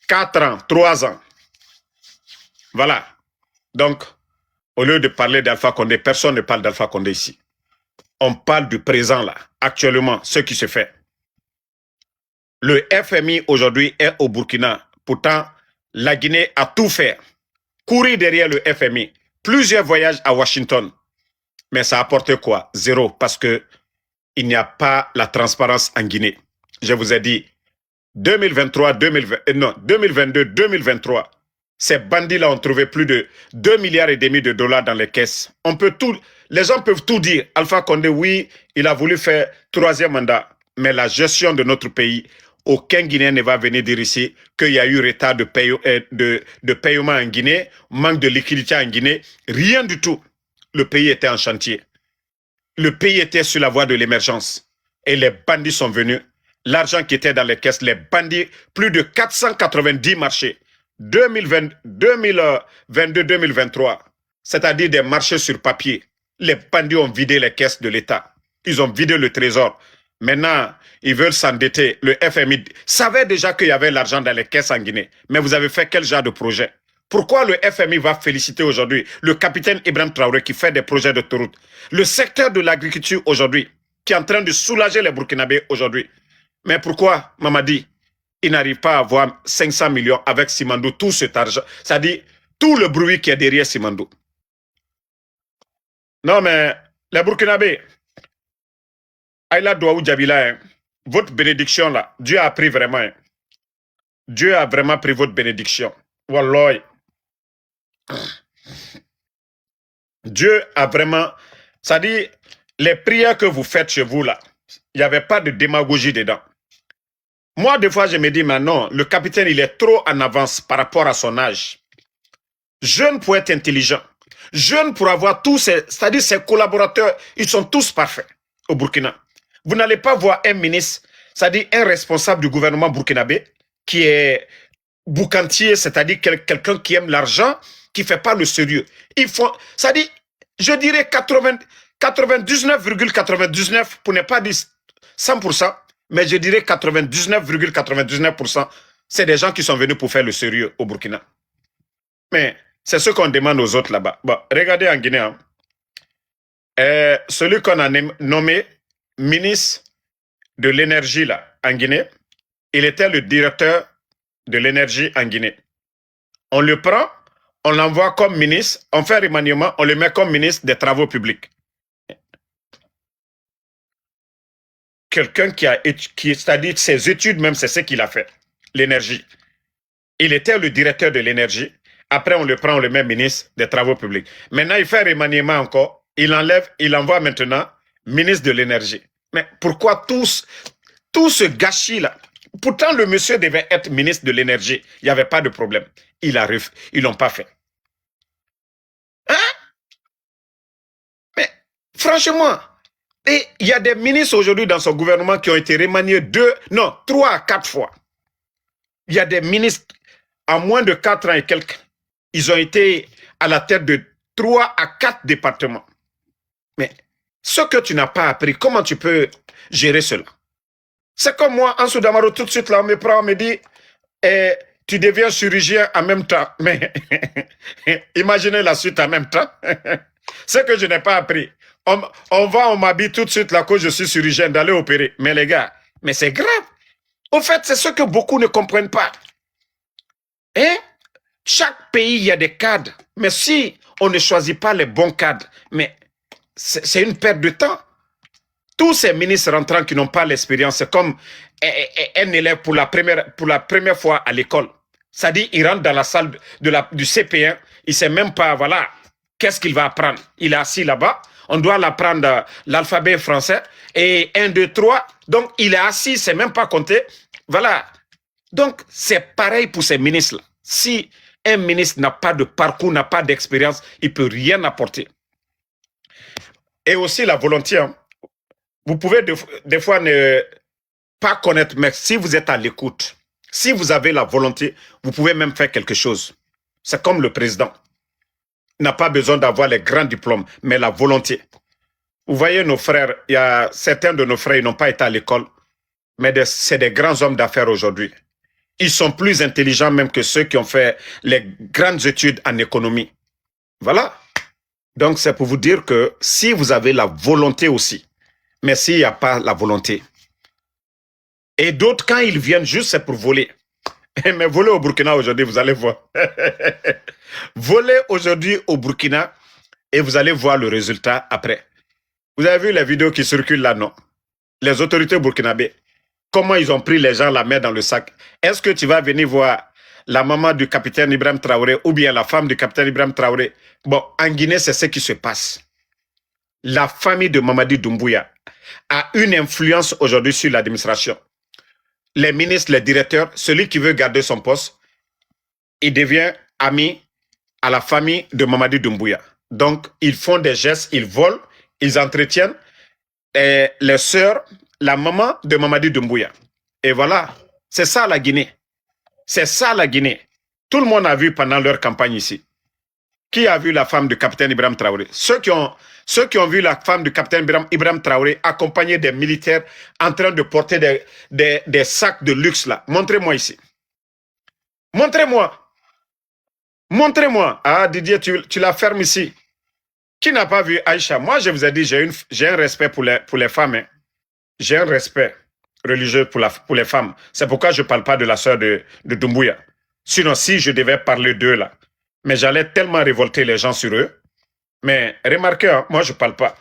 4 ans, 3 ans. Voilà. Donc, au lieu de parler d'Alpha Condé, personne ne parle d'Alpha Condé ici. On parle du présent là, actuellement, ce qui se fait. Le FMI aujourd'hui est au Burkina. Pourtant, la Guinée a tout fait. Courir derrière le FMI. Plusieurs voyages à Washington. Mais ça a apporté quoi? Zéro. Parce que il n'y a pas la transparence en Guinée. Je vous ai dit, 2022, 2023, ces bandits-là ont trouvé plus de 2,5 milliards de dollars dans les caisses. Les gens peuvent tout dire. Alpha Condé, oui, il a voulu faire 3e mandat. Mais la gestion de notre pays, aucun Guinéen ne va venir dire ici qu'il y a eu retard de paiement en Guinée, manque de liquidité en Guinée. Rien du tout. Le pays était en chantier. Le pays était sur la voie de l'émergence. Et les bandits sont venus. L'argent qui était dans les caisses, les bandits, plus de 490 marchés. 2022-2023, c'est-à-dire des marchés sur papier. Les bandits ont vidé les caisses de l'État. Ils ont vidé le trésor. Maintenant, ils veulent s'endetter. Le FMI savait déjà qu'il y avait l'argent dans les caisses en Guinée. Mais vous avez fait quel genre de projet? Pourquoi le FMI va féliciter aujourd'hui le capitaine Ibrahim Traoré qui fait des projets d'autoroute? Le secteur de l'agriculture aujourd'hui, qui est en train de soulager les Burkinabés aujourd'hui. Mais pourquoi, Mamadi, il n'arrive pas à avoir 500 millions avec Simandou, tout cet argent? C'est-à-dire, tout le bruit qui est derrière Simandou. Non, mais les Burkinabés, Aïla Douaou Djabila, votre bénédiction là, Dieu a pris vraiment. Dieu a vraiment pris votre bénédiction. Wallah. Dieu a vraiment... C'est-à-dire, les prières que vous faites chez vous là, il n'y avait pas de démagogie dedans. Moi, des fois, je me dis, mais non, le capitaine, il est trop en avance par rapport à son âge. Jeune pour être intelligent. Jeune pour avoir tous ses... C'est-à-dire, ses collaborateurs, ils sont tous parfaits au Burkina. Vous n'allez pas voir un ministre, c'est-à-dire un responsable du gouvernement burkinabé, qui est boucantier, c'est-à-dire quelqu'un qui aime l'argent, qui ne fait pas le sérieux. Il faut... C'est-à-dire, je dirais 99,99, pour ne pas dire 100%, mais je dirais 99,99%, c'est des gens qui sont venus pour faire le sérieux au Burkina. Mais c'est ce qu'on demande aux autres là-bas. Bon, regardez en Guinée, hein. Celui qu'on a nommé ministre de l'énergie là, en Guinée, il était le directeur de l'énergie en Guinée. On le prend, on l'envoie comme ministre, on fait un remaniement, on le met comme ministre des Travaux publics. Quelqu'un c'est-à-dire ses études même, c'est ce qu'il a fait, l'énergie. Il était le directeur de l'énergie. Après, on le prend, on le met ministre des Travaux publics. Maintenant, il fait un remaniement encore. Il enlève, il envoie maintenant ministre de l'énergie. Mais pourquoi tout ce gâchis-là? Pourtant, le monsieur devait être ministre de l'énergie. Il n'y avait pas de problème. Ils l'ont pas fait. Hein? Mais franchement, il y a des ministres aujourd'hui dans son gouvernement qui ont été remaniés 3 à 4 fois. Il y a des ministres, en moins de 4 ans et quelques, ils ont été à la tête de 3 à 4 départements. Mais ce que tu n'as pas appris, comment tu peux gérer cela? C'est comme moi, en Soudamaro, tout de suite, là, on me prend, on me dit, tu deviens chirurgien en même temps. Mais imaginez la suite en même temps. Ce que je n'ai pas appris. On m'habille tout de suite là, que je suis chirurgien, d'aller opérer. Mais les gars, mais c'est grave. Au fait, c'est ce que beaucoup ne comprennent pas. Hein? Chaque pays, il y a des cadres. Mais si on ne choisit pas les bons cadres, mais c'est une perte de temps. Tous ces ministres rentrants qui n'ont pas l'expérience, c'est comme un élève pour la première fois à l'école. C'est-à-dire, il rentre dans la salle du CP1, il ne sait même pas, voilà, qu'est-ce qu'il va apprendre. Il est assis là-bas, on doit l'apprendre l'alphabet français, et 1, 2, 3, donc il est assis, il ne sait même pas compter. Voilà. Donc, c'est pareil pour ces ministres-là. Si un ministre n'a pas de parcours, n'a pas d'expérience, il ne peut rien apporter. Et aussi la volonté, hein. Vous pouvez des fois ne pas connaître, mais si vous êtes à l'écoute, si vous avez la volonté, vous pouvez même faire quelque chose. C'est comme le président. Il n'a pas besoin d'avoir les grands diplômes, mais la volonté. Vous voyez nos frères, il y a certains de nos frères, ils n'ont pas été à l'école, mais c'est des grands hommes d'affaires aujourd'hui. Ils sont plus intelligents même que ceux qui ont fait les grandes études en économie. Voilà. Donc, c'est pour vous dire que si vous avez la volonté aussi, mais s'il n'y a pas la volonté, et d'autres, quand ils viennent juste, c'est pour voler. Mais voler au Burkina aujourd'hui, vous allez voir. Voler aujourd'hui au Burkina et vous allez voir le résultat après. Vous avez vu les vidéos qui circulent là, non? Les autorités burkinabées, comment ils ont pris les gens la main dans le sac. Est-ce que tu vas venir voir la maman du capitaine Ibrahim Traoré ou bien la femme du capitaine Ibrahim Traoré? Bon, en Guinée, c'est ce qui se passe. La famille de Mamadi Doumbouya a une influence aujourd'hui sur l'administration. Les ministres, les directeurs, celui qui veut garder son poste, il devient ami à la famille de Mamadi Doumbouya. Donc, ils font des gestes, ils volent, ils entretiennent les sœurs, la maman de Mamadi Doumbouya. Et voilà, c'est ça la Guinée. C'est ça la Guinée. Tout le monde a vu pendant leur campagne ici. Qui a vu la femme du capitaine Ibrahim Traoré? Ceux qui ont vu la femme du capitaine Ibrahim Traoré accompagnée des militaires en train de porter des sacs de luxe là. Montrez-moi ici. Montrez-moi. Montrez-moi. Ah, Didier, tu la fermes ici. Qui n'a pas vu Aïcha? Moi, je vous ai dit, j'ai un respect pour les femmes. Hein. J'ai un respect religieux pour les femmes. C'est pourquoi je ne parle pas de la sœur de Doumbouya. Sinon, si je devais parler d'eux là, mais j'allais tellement révolter les gens sur eux. Mais remarquez, hein, moi, je ne parle pas.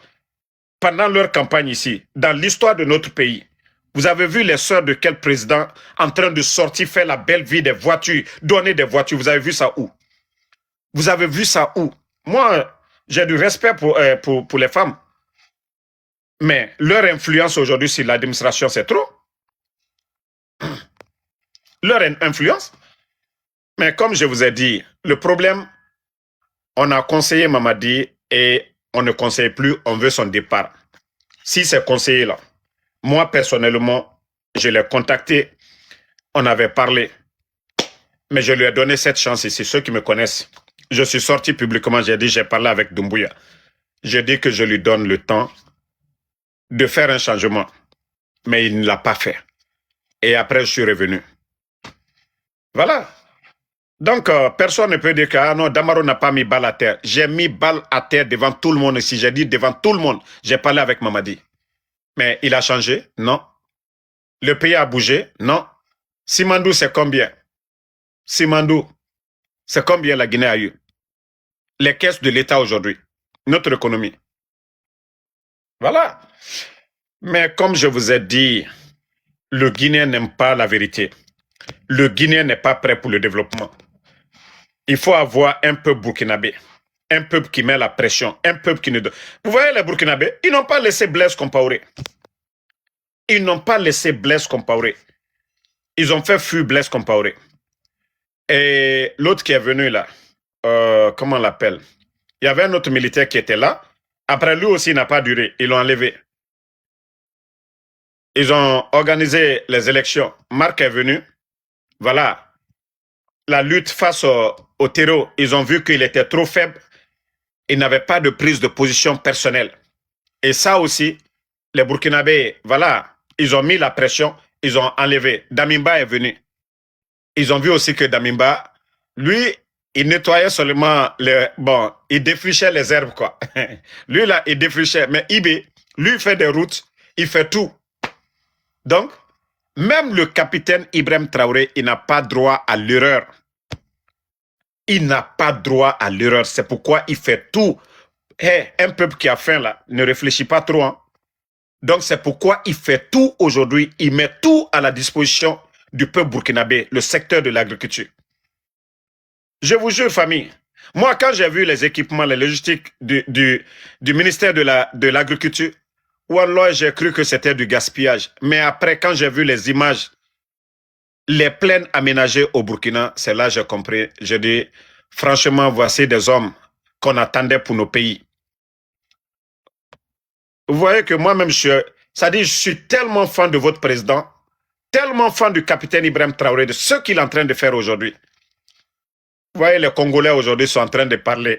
Pendant leur campagne ici, dans l'histoire de notre pays, vous avez vu les sœurs de quel président en train de sortir, faire la belle vie des voitures, donner des voitures. Vous avez vu ça où? Vous avez vu ça où? Moi, j'ai du respect pour les femmes. Mais leur influence aujourd'hui sur l'administration, c'est trop. Leur influence. Mais comme je vous ai dit, le problème, on a conseillé Mamadi et on ne conseille plus, on veut son départ. Si ces conseillers-là, moi personnellement, je l'ai contacté, on avait parlé, mais je lui ai donné cette chance ici, ceux qui me connaissent. Je suis sorti publiquement, j'ai dit, j'ai parlé avec Doumbouya. J'ai dit que je lui donne le temps de faire un changement, mais il ne l'a pas fait. Et après, je suis revenu. Voilà. Donc, personne ne peut dire que ah non, Damaro n'a pas mis balle à terre. J'ai mis balle à terre devant tout le monde ici. J'ai dit devant tout le monde. J'ai parlé avec Mamadi. Mais il a changé? Non. Le pays a bougé? Non. Simandou, c'est combien? Simandou, c'est combien la Guinée a eu? Les caisses de l'État aujourd'hui. Notre économie. Voilà. Mais comme je vous ai dit, le Guinéen n'aime pas la vérité. Le Guinéen n'est pas prêt pour le développement. Il faut avoir un peuple burkinabé, un peuple qui met la pression, un peuple qui ne... Vous voyez les Burkinabés, ils n'ont pas laissé Blaise Compaoré. Ils n'ont pas laissé Blaise Compaoré. Ils ont fait fuir Blaise Compaoré. Et l'autre qui est venu là, comment on l'appelle? Il y avait un autre militaire qui était là. Après, lui aussi n'a pas duré. Ils l'ont enlevé. Ils ont organisé les élections. Marc est venu. Voilà. La lutte face au terreau, ils ont vu qu'il était trop faible. Il n'avait pas de prise de position personnelle. Et ça aussi, les Burkinabés, voilà, ils ont mis la pression, ils ont enlevé. Damimba est venu. Ils ont vu aussi que Damimba, lui, il nettoyait seulement bon, il défrichait les herbes, quoi. Lui, là, il défrichait. Mais Ibé, lui, il fait des routes, il fait tout. Donc, même le capitaine Ibrahim Traoré, il n'a pas droit à l'erreur. Il n'a pas droit à l'erreur. C'est pourquoi il fait tout. Hey, un peuple qui a faim, là, ne réfléchit pas trop. Hein. Donc, c'est pourquoi il fait tout aujourd'hui. Il met tout à la disposition du peuple burkinabé, le secteur de l'agriculture. Je vous jure, famille, moi, quand j'ai vu les équipements, les logistiques du ministère de l'Agriculture, wallah, j'ai cru que c'était du gaspillage. Mais après, quand j'ai vu les images, les plaines aménagées au Burkina, c'est là que j'ai compris. J'ai dit, franchement, voici des hommes qu'on attendait pour nos pays. Vous voyez que moi-même, je suis tellement fan de votre président, tellement fan du capitaine Ibrahim Traoré, de ce qu'il est en train de faire aujourd'hui. Vous voyez, les Congolais aujourd'hui sont en train de parler.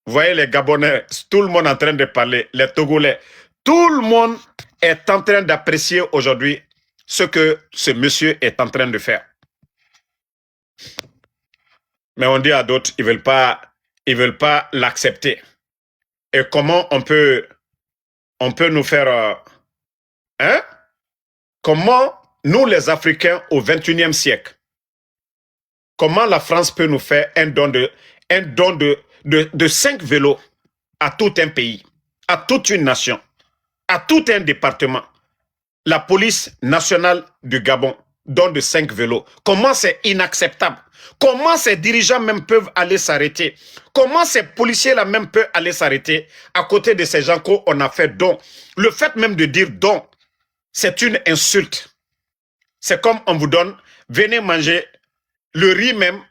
Vous voyez, les Gabonais, tout le monde est en train de parler. Les Togolais, tout le monde est en train d'apprécier aujourd'hui ce que ce monsieur est en train de faire. Mais on dit à d'autres, ils veulent pas l'accepter. Et comment on peut nous faire, hein? Comment nous, les Africains, au XXIe siècle, comment la France peut nous faire un don de 5 vélos à tout un pays, à toute une nation, à tout un département? La police nationale du Gabon donne de 5 vélos. Comment c'est inacceptable? Comment ces dirigeants même peuvent aller s'arrêter? Comment ces policiers-là même peuvent aller s'arrêter à côté de ces gens qu'on a fait don? Le fait même de dire don, c'est une insulte. C'est comme on vous donne, venez manger le riz même,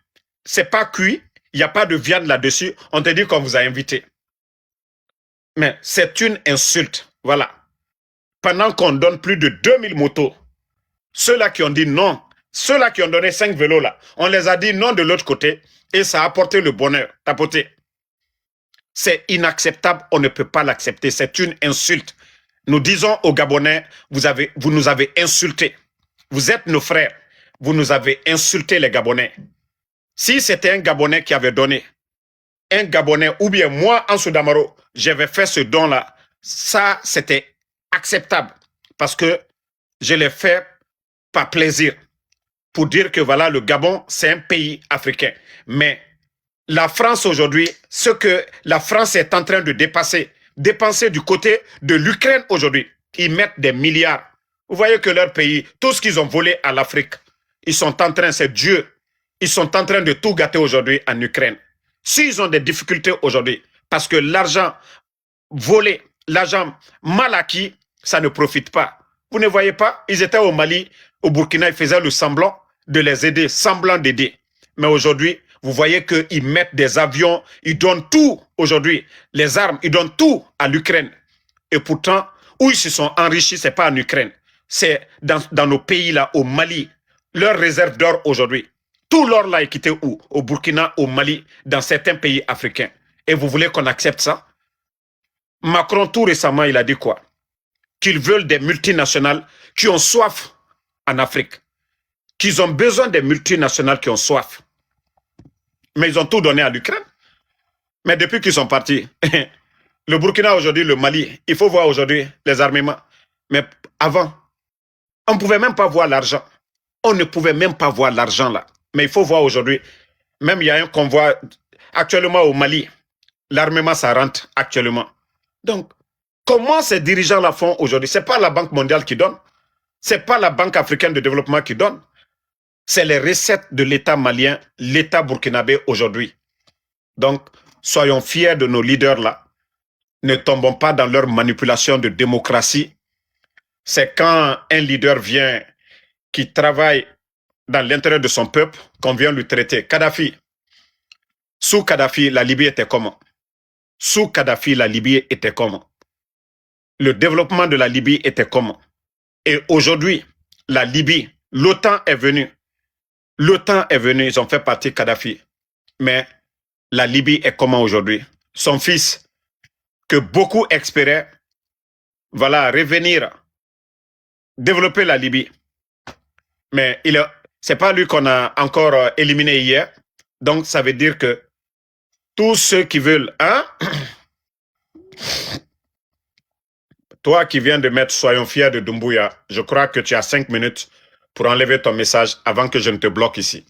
c'est pas cuit, il n'y a pas de viande là-dessus, on te dit qu'on vous a invité. Mais c'est une insulte, voilà. Pendant qu'on donne plus de 2000 motos, ceux-là qui ont dit non, ceux-là qui ont donné 5 vélos là, on les a dit non de l'autre côté et ça a apporté le bonheur, tapoté. C'est inacceptable, on ne peut pas l'accepter, c'est une insulte. Nous disons aux Gabonais, vous nous avez insultés. Vous êtes nos frères, vous nous avez insultés les Gabonais. Si c'était un Gabonais qui avait donné, un Gabonais ou bien moi, en Soudamaro, j'avais fait ce don-là, ça c'était acceptable parce que je l'ai fait par plaisir pour dire que voilà, le Gabon, c'est un pays africain. Mais la France aujourd'hui, ce que la France est en train de dépenser du côté de l'Ukraine aujourd'hui, ils mettent des milliards. Vous voyez que leur pays, tout ce qu'ils ont volé à l'Afrique, ils sont en train, c'est Dieu, ils sont en train de tout gâter aujourd'hui en Ukraine. S'ils ont des difficultés aujourd'hui, parce que l'argent volé, l'argent mal acquis, ça ne profite pas. Vous ne voyez pas, ils étaient au Mali, au Burkina, ils faisaient le semblant de les aider, semblant d'aider. Mais aujourd'hui, vous voyez qu'ils mettent des avions, ils donnent tout aujourd'hui, les armes, ils donnent tout à l'Ukraine. Et pourtant, où ils se sont enrichis, ce n'est pas en Ukraine. C'est dans nos pays là, au Mali, leur réserve d'or aujourd'hui. Tout l'or là est quitté où? Au Burkina, au Mali, dans certains pays africains. Et vous voulez qu'on accepte ça? Macron, tout récemment, il a dit quoi? Qu'ils veulent des multinationales qui ont soif en Afrique. Qu'ils ont besoin des multinationales qui ont soif. Mais ils ont tout donné à l'Ukraine. Mais depuis qu'ils sont partis, le Burkina aujourd'hui, le Mali, il faut voir aujourd'hui les armements. Mais avant, on ne pouvait même pas voir l'argent. On ne pouvait même pas voir l'argent là. Mais il faut voir aujourd'hui, même il y a un convoi actuellement au Mali. L'armement, ça rentre actuellement. Donc, comment ces dirigeants-là font aujourd'hui? Ce n'est pas la Banque mondiale qui donne. Ce n'est pas la Banque africaine de développement qui donne. C'est les recettes de l'État malien, l'État burkinabé aujourd'hui. Donc, soyons fiers de nos leaders-là. Ne tombons pas dans leur manipulation de démocratie. C'est quand un leader vient qui travaille dans l'intérêt de son peuple qu'on vient lui traiter. Kadhafi. Sous Kadhafi, la Libye était comment? Sous Kadhafi, la Libye était comment? Le développement de la Libye était comment? Et aujourd'hui, la Libye, l'OTAN est venue. L'OTAN est venu, ils ont fait partie de Kadhafi. Mais la Libye est comment aujourd'hui? Son fils, que beaucoup espéraient, voilà, revenir, développer la Libye. Mais c'est pas lui qu'on a encore éliminé hier. Donc, ça veut dire que tous ceux qui veulent, hein? Toi qui viens de mettre «Soyons fiers de Doumbouya», je crois que tu as 5 minutes pour enlever ton message avant que je ne te bloque ici.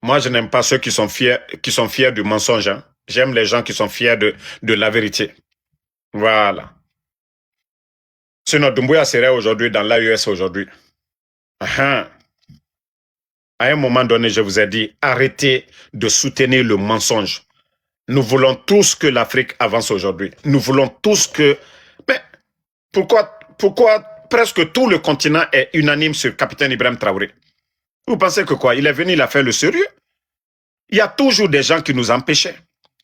Moi, je n'aime pas ceux qui sont fiers du mensonge. Hein. J'aime les gens qui sont fiers de la vérité. Voilà. Sinon, Doumbouya serait aujourd'hui dans l'AES aujourd'hui. À un moment donné, je vous ai dit, arrêtez de soutenir le mensonge. Nous voulons tous que l'Afrique avance aujourd'hui. Nous voulons tous que... Mais pourquoi presque tout le continent est unanime sur Capitaine Ibrahim Traoré? Vous pensez que quoi? Il est venu, il a fait le sérieux? Il y a toujours des gens qui nous empêchaient.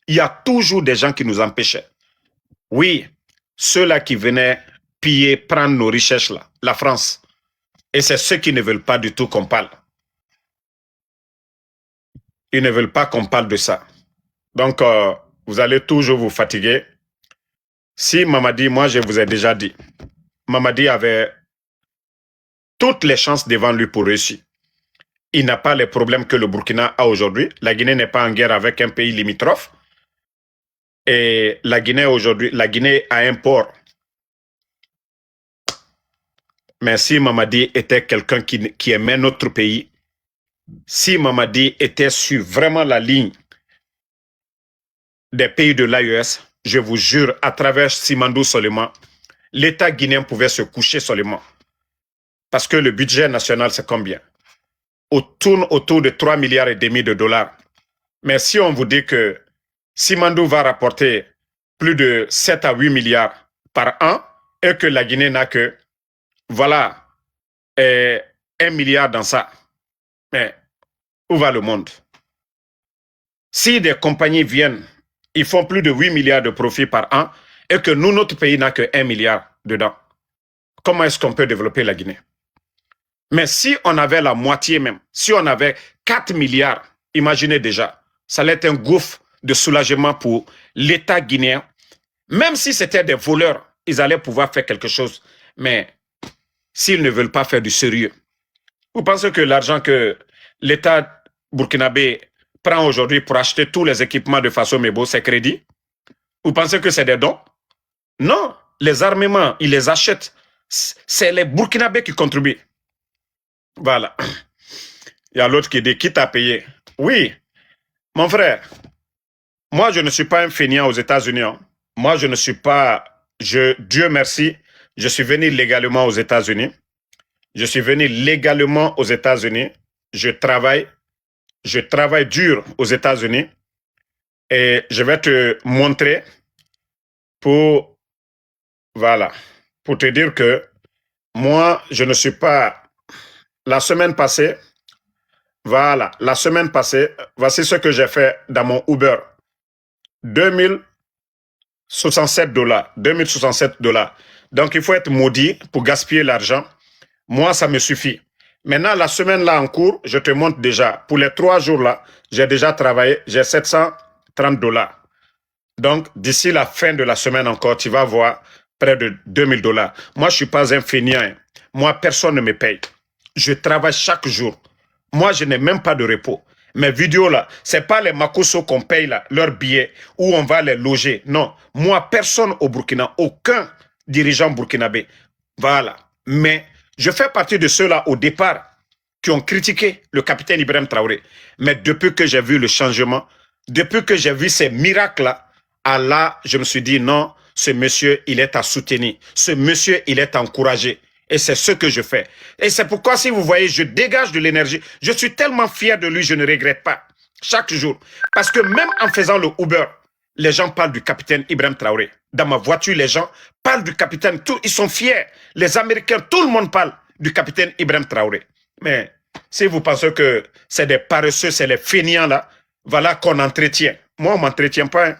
Il y a toujours des gens qui nous empêchaient. Oui, ceux-là qui venaient piller, prendre nos richesses là, la France. Et c'est ceux qui ne veulent pas du tout qu'on parle. Ils ne veulent pas qu'on parle de ça. Donc, vous allez toujours vous fatiguer. Si Mamadi, moi je vous ai déjà dit, Mamadi avait toutes les chances devant lui pour réussir. il n'a pas les problèmes que le Burkina a aujourd'hui. La Guinée n'est pas en guerre avec un pays limitrophe. Et la Guinée aujourd'hui, la Guinée a un port. Mais si Mamadi était quelqu'un qui aimait notre pays, si Mamadi était sur vraiment la ligne des pays de l'AES, je vous jure, à travers Simandou seulement, l'État guinéen pouvait se coucher seulement. Parce que le budget national, c'est combien? On tourne autour de 3,5 milliards de dollars. Mais si on vous dit que Simandou va rapporter plus de 7 à 8 milliards par an et que la Guinée n'a que, voilà, 1 milliard dans ça, mais où va le monde? Si des compagnies viennent, ils font plus de 8 milliards de profits par an et que nous, notre pays n'a que 1 milliard dedans, comment est-ce qu'on peut développer la Guinée? Mais si on avait la moitié même, si on avait 4 milliards, imaginez déjà, ça allait être un gouffre de soulagement pour l'État guinéen. Même si c'était des voleurs, ils allaient pouvoir faire quelque chose. Mais s'ils ne veulent pas faire du sérieux, vous pensez que l'argent que l'État burkinabé prend aujourd'hui pour acheter tous les équipements de Faso Mebo, c'est crédit? Vous pensez que c'est des dons? Non, les armements, ils les achètent. C'est les Burkinabés qui contribuent. Voilà. Il y a l'autre qui dit, qui t'a payé? Oui, mon frère, moi je ne suis pas un fainéant aux États-Unis. Hein. Moi je ne suis pas, Dieu merci, je suis venu légalement aux États-Unis. Je suis venu légalement aux États-Unis. Je travaille dur aux États-Unis. Et je vais te montrer pour, voilà, pour te dire que moi, je ne suis pas, la semaine passée, voilà, la semaine passée, voici ce que j'ai fait dans mon Uber. 2067 dollars. 2067 dollars. Donc, il faut être maudit pour gaspiller l'argent. Moi, ça me suffit. Maintenant, la semaine là en cours, je te montre déjà. Pour les 3 jours là, j'ai déjà travaillé. J'ai 730 dollars. Donc, d'ici la fin de la semaine encore, tu vas voir près de 2000 dollars. Moi, je ne suis pas un fainéant. Moi, personne ne me paye. Je travaille chaque jour. Moi, je n'ai même pas de repos. Mes vidéos là, c'est pas les Makosso qu'on paye là, leurs billets, où on va les loger. Non, moi, personne au Burkina, aucun dirigeant burkinabé. Voilà. Mais je fais partie de ceux-là au départ qui ont critiqué le capitaine Ibrahim Traoré. Mais depuis que j'ai vu le changement, depuis que j'ai vu ces miracles-là, là, je me suis dit non, ce monsieur, il est à soutenir. Ce monsieur, il est à encourager. Et c'est ce que je fais. Et c'est pourquoi, si vous voyez, je dégage de l'énergie. Je suis tellement fier de lui, je ne regrette pas. Chaque jour. Parce que même en faisant le Uber, les gens parlent du capitaine Ibrahim Traoré. Dans ma voiture, les gens parlent du capitaine. Ils sont fiers. Les Américains, tout le monde parle du capitaine Ibrahim Traoré. Mais si vous pensez que c'est des paresseux, c'est les fainéants là, voilà qu'on entretient. Moi, on ne m'entretient pas. Hein.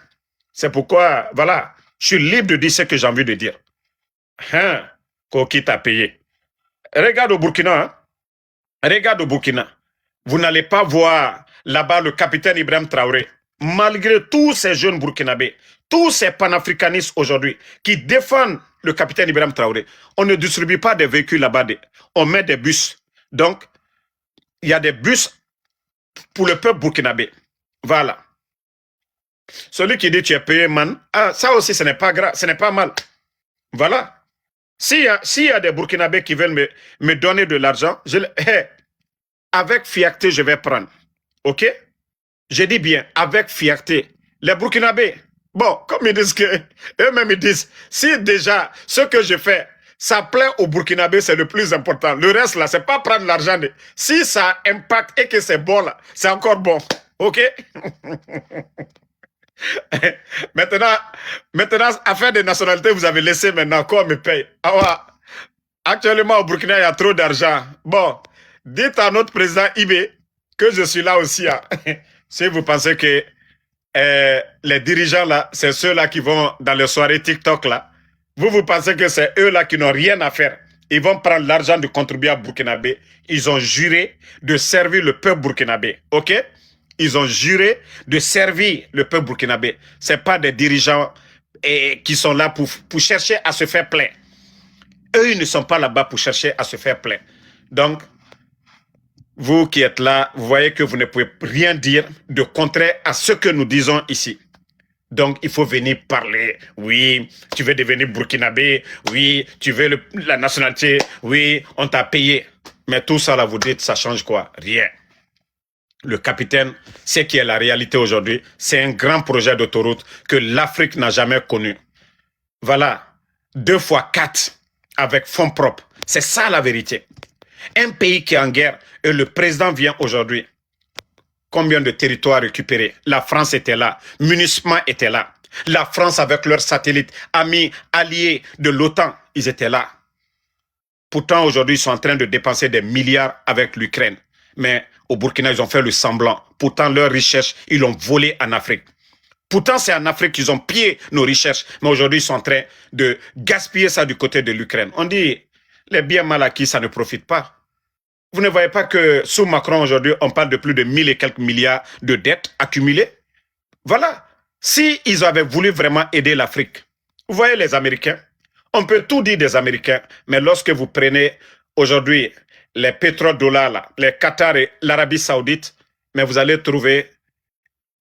C'est pourquoi, voilà, je suis libre de dire ce que j'ai envie de dire. Hein? Qui t'a payé. Regarde au Burkina. Hein? Regarde au Burkina. Vous n'allez pas voir là-bas le capitaine Ibrahim Traoré. Malgré tous ces jeunes Burkinabés, tous ces panafricanistes aujourd'hui qui défendent le capitaine Ibrahim Traoré, on ne distribue pas des véhicules là-bas. On met des bus. Donc, il y a des bus pour le peuple burkinabé. Voilà. Celui qui dit tu es payé, man, ah, ça aussi, ce n'est pas grave, ce n'est pas mal. Voilà. S'il y a des Burkinabés qui veulent me donner de l'argent, avec fierté, je vais prendre. OK? Je dis bien, avec fierté. Les Burkinabés, bon, comme ils disent que, eux-mêmes ils disent, si déjà ce que je fais, ça plaît aux Burkinabés, c'est le plus important. Le reste là, c'est pas prendre l'argent. Si ça impacte et que c'est bon là, c'est encore bon. OK? maintenant, affaire de nationalité, vous avez laissé maintenant qu'on me paye. Ah ouais. Actuellement, au Burkina, il y a trop d'argent. Bon, dites à notre président Ibé que je suis là aussi. Hein. Si vous pensez que les dirigeants là, c'est ceux-là qui vont dans les soirées TikTok là, vous pensez que c'est eux-là qui n'ont rien à faire. Ils vont prendre l'argent du contribuable burkinabé. Ils ont juré de servir le peuple burkinabé. OK? Ils ont juré de servir le peuple burkinabé. Ce n'est pas des dirigeants qui sont là pour chercher à se faire plaindre. Eux, ils ne sont pas là-bas pour chercher à se faire plaindre. Donc, Vous qui êtes là, vous voyez que vous ne pouvez rien dire de contraire à ce que nous disons ici. Donc, il faut venir parler. Oui, tu veux devenir burkinabé. Oui, tu veux la nationalité. Oui, on t'a payé. Mais tout ça, là, vous dites, ça change quoi? Rien. Le capitaine, c'est qui est la réalité aujourd'hui. C'est un grand projet d'autoroute que l'Afrique n'a jamais connu. Voilà, 2 fois 4 avec fonds propres. C'est ça la vérité. Un pays qui est en guerre et le président vient aujourd'hui. Combien de territoires récupérés? La France était là. MINUSMA était là. La France avec leurs satellites, amis, alliés de l'OTAN, ils étaient là. Pourtant, aujourd'hui, ils sont en train de dépenser des milliards avec l'Ukraine. Mais au Burkina, ils ont fait le semblant. Pourtant, leurs richesses, ils l'ont volé en Afrique. Pourtant, c'est en Afrique qu'ils ont pillé nos richesses. Mais aujourd'hui, ils sont en train de gaspiller ça du côté de l'Ukraine. On dit, les biens mal acquis, ça ne profite pas. Vous ne voyez pas que sous Macron, aujourd'hui, on parle de plus de 1000 et quelques milliards de dettes accumulées? Voilà. Si ils avaient voulu vraiment aider l'Afrique, vous voyez les Américains, on peut tout dire des Américains, mais lorsque vous prenez aujourd'hui les pétrodollars, là, les Qatar et l'Arabie Saoudite, mais vous allez trouver,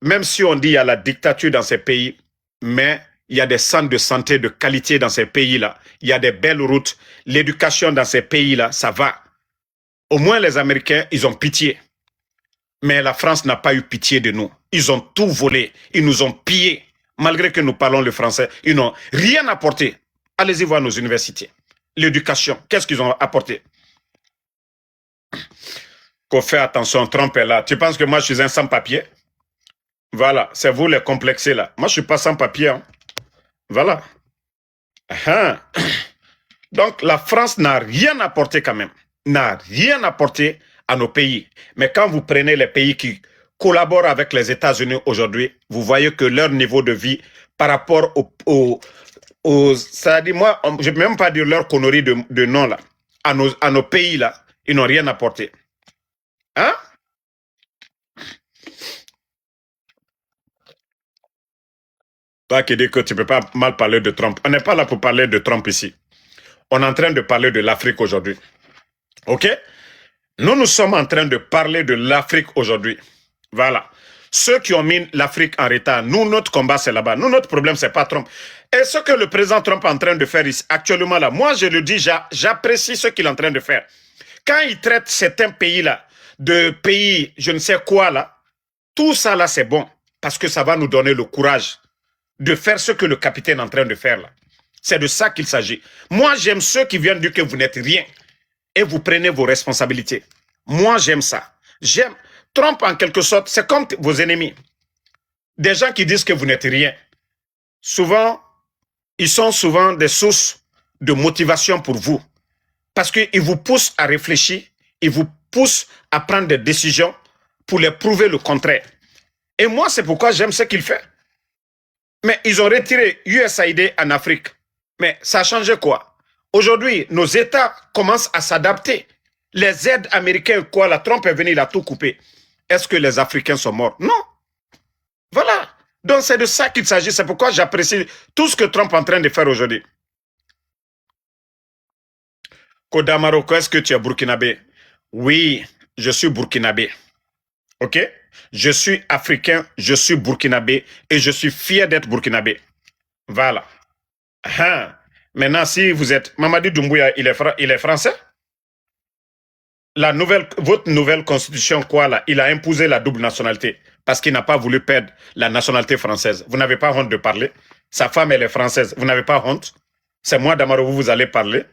même si on dit qu'il y a la dictature dans ces pays, mais il y a des centres de santé de qualité dans ces pays-là, il y a des belles routes, l'éducation dans ces pays-là, ça va. Au moins les Américains, ils ont pitié. Mais la France n'a pas eu pitié de nous. Ils ont tout volé. Ils nous ont pillés. Malgré que nous parlons le français, ils n'ont rien apporté. Allez-y voir nos universités. L'éducation, qu'est-ce qu'ils ont apporté? Qu'on fait attention, Trump est là. Tu penses que moi, je suis un sans-papier? Voilà, c'est vous les complexés là. Moi, je ne suis pas sans-papier. Hein. Voilà. Donc, la France n'a rien apporté quand même. N'a rien apporté à nos pays. Mais quand vous prenez les pays qui collaborent avec les États-Unis aujourd'hui, vous voyez que leur niveau de vie par rapport ça dit moi, je ne peux même pas dire leur connerie de nom là, à nos pays là, ils n'ont rien apporté. Hein? Toi qui dis que tu ne peux pas mal parler de Trump. On n'est pas là pour parler de Trump ici. On est en train de parler de l'Afrique aujourd'hui. OK? Nous sommes en train de parler de l'Afrique aujourd'hui. Voilà. Ceux qui ont mis l'Afrique en retard, nous, notre combat, c'est là-bas. Nous, notre problème, c'est pas Trump. Et ce que le président Trump est en train de faire ici, actuellement là, moi, je le dis, j'apprécie ce qu'il est en train de faire. Quand il traite certains pays-là, de pays, je ne sais quoi là, tout ça là, c'est bon. Parce que ça va nous donner le courage de faire ce que le capitaine est en train de faire là. C'est de ça qu'il s'agit. Moi, j'aime ceux qui viennent dire que vous n'êtes rien. Et vous prenez vos responsabilités. Moi, j'aime ça. J'aime. Trump, en quelque sorte, c'est comme vos ennemis. Des gens qui disent que vous n'êtes rien. Souvent, ils sont souvent des sources de motivation pour vous. Parce qu'ils vous poussent à réfléchir, ils vous poussent à prendre des décisions pour les prouver le contraire. Et moi, c'est pourquoi j'aime ce qu'il fait. Mais ils ont retiré USAID en Afrique. Mais ça a changé quoi? Aujourd'hui, nos États commencent à s'adapter. Les aides américaines, quoi, la Trump est venu, il a tout coupé. Est-ce que les Africains sont morts? Non. Voilà. Donc c'est de ça qu'il s'agit. C'est pourquoi j'apprécie tout ce que Trump est en train de faire aujourd'hui. Koda Maroko, est-ce que tu es burkinabé? Oui, je suis burkinabé. OK? Je suis africain, je suis burkinabé et je suis fier d'être burkinabé. Voilà. Maintenant, si vous êtes... Mamadi Doumbouya, il est français? Votre nouvelle constitution, quoi, là, il a imposé la double nationalité parce qu'il n'a pas voulu perdre la nationalité française. Vous n'avez pas honte de parler? Sa femme, elle est française. Vous n'avez pas honte? C'est moi, Damaro, vous allez parler?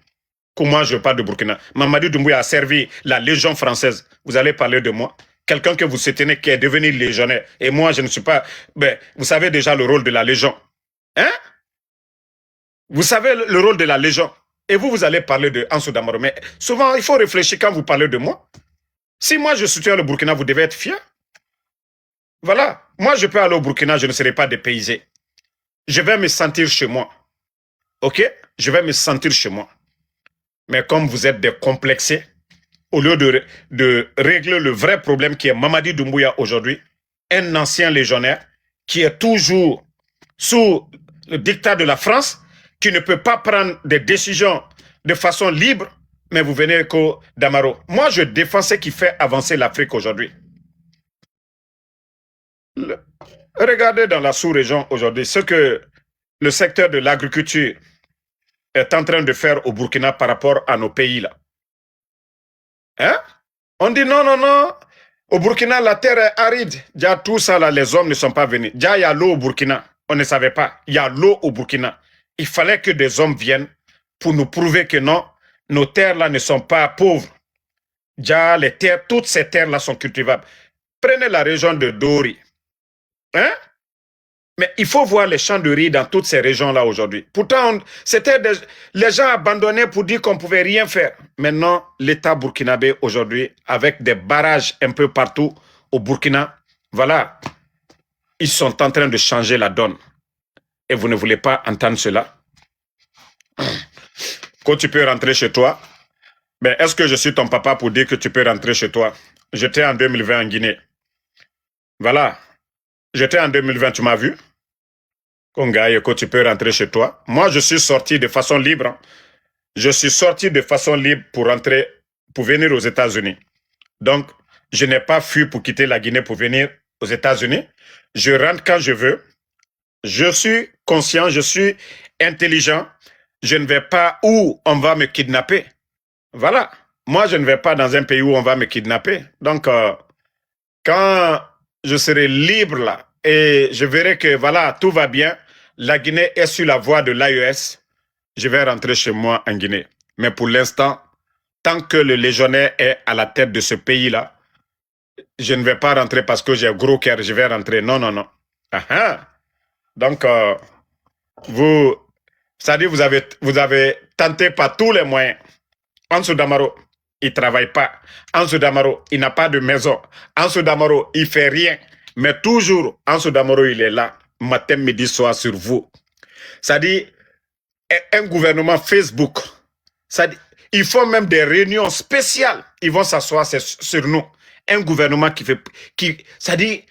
Comment je parle de Burkina? Mamadi Doumbouya a servi la Légion française. Vous allez parler de moi? Quelqu'un que vous soutenez qui est devenu légionnaire. Et moi, je ne suis pas... Ben, vous savez déjà le rôle de la Légion. Hein? Vous savez le rôle de la Légion. Et vous allez parler de Ansou Damaro. Mais souvent, il faut réfléchir quand vous parlez de moi. Si moi, je soutiens le Burkina, vous devez être fier. Voilà. Moi, je peux aller au Burkina, je ne serai pas dépaysé. Je vais me sentir chez moi. OK? Je vais me sentir chez moi. Mais comme vous êtes des complexés, au lieu de régler le vrai problème qui est Mamadi Doumbouya aujourd'hui, un ancien légionnaire qui est toujours sous le dictat de la France, qui ne peut pas prendre des décisions de façon libre, mais vous venez qu'au Damaro. Moi, je défends ce qui fait avancer l'Afrique aujourd'hui. Regardez dans la sous-région aujourd'hui ce que le secteur de l'agriculture est en train de faire au Burkina par rapport à nos pays là. Hein? On dit non, non, non. Au Burkina, la terre est aride. Déjà, tout ça là, les hommes ne sont pas venus. Déjà, il y a l'eau au Burkina. On ne savait pas. Il y a l'eau au Burkina. Il fallait que des hommes viennent pour nous prouver que non, nos terres là ne sont pas pauvres. Déjà, les terres, toutes ces terres là sont cultivables. Prenez la région de Dori. Hein? Mais il faut voir les champs de riz dans toutes ces régions-là aujourd'hui. Pourtant, c'était les gens abandonnés pour dire qu'on ne pouvait rien faire. Maintenant, l'État burkinabé aujourd'hui, avec des barrages un peu partout au Burkina, voilà, ils sont en train de changer la donne. Et vous ne voulez pas entendre cela? Quand tu peux rentrer chez toi, mais est-ce que je suis ton papa pour dire que tu peux rentrer chez toi? J'étais en 2020 en Guinée. Voilà. J'étais en 2020, tu m'as vu? Kongaï, que tu peux rentrer chez toi. Moi, je suis sorti de façon libre. Je suis sorti de façon libre pour rentrer, pour venir aux États-Unis. Donc, je n'ai pas fui pour quitter la Guinée pour venir aux États-Unis. Je rentre quand je veux. Je suis conscient, je suis intelligent. Je ne vais pas où on va me kidnapper. Voilà. Moi, je ne vais pas dans un pays où on va me kidnapper. Donc, quand je serai libre là, et je verrai que voilà, tout va bien, la Guinée est sur la voie de l'AES, je vais rentrer chez moi en Guinée. Mais pour l'instant, tant que le légionnaire est à la tête de ce pays-là, je ne vais pas rentrer parce que j'ai un gros cœur, je vais rentrer. Non, non, non. Donc, c'est-à-dire vous avez tenté par tous les moyens. Ansou Damaro, il ne travaille pas. Ansou Damaro, il n'a pas de maison. Ansou Damaro, il ne fait rien. Mais toujours, Ansou Damaro, il est là, matin, midi, soir, sur vous. C'est-à-dire, un gouvernement Facebook, c'est-à-dire, ils font même des réunions spéciales. Ils vont s'asseoir sur nous. Un gouvernement c'est-à-dire,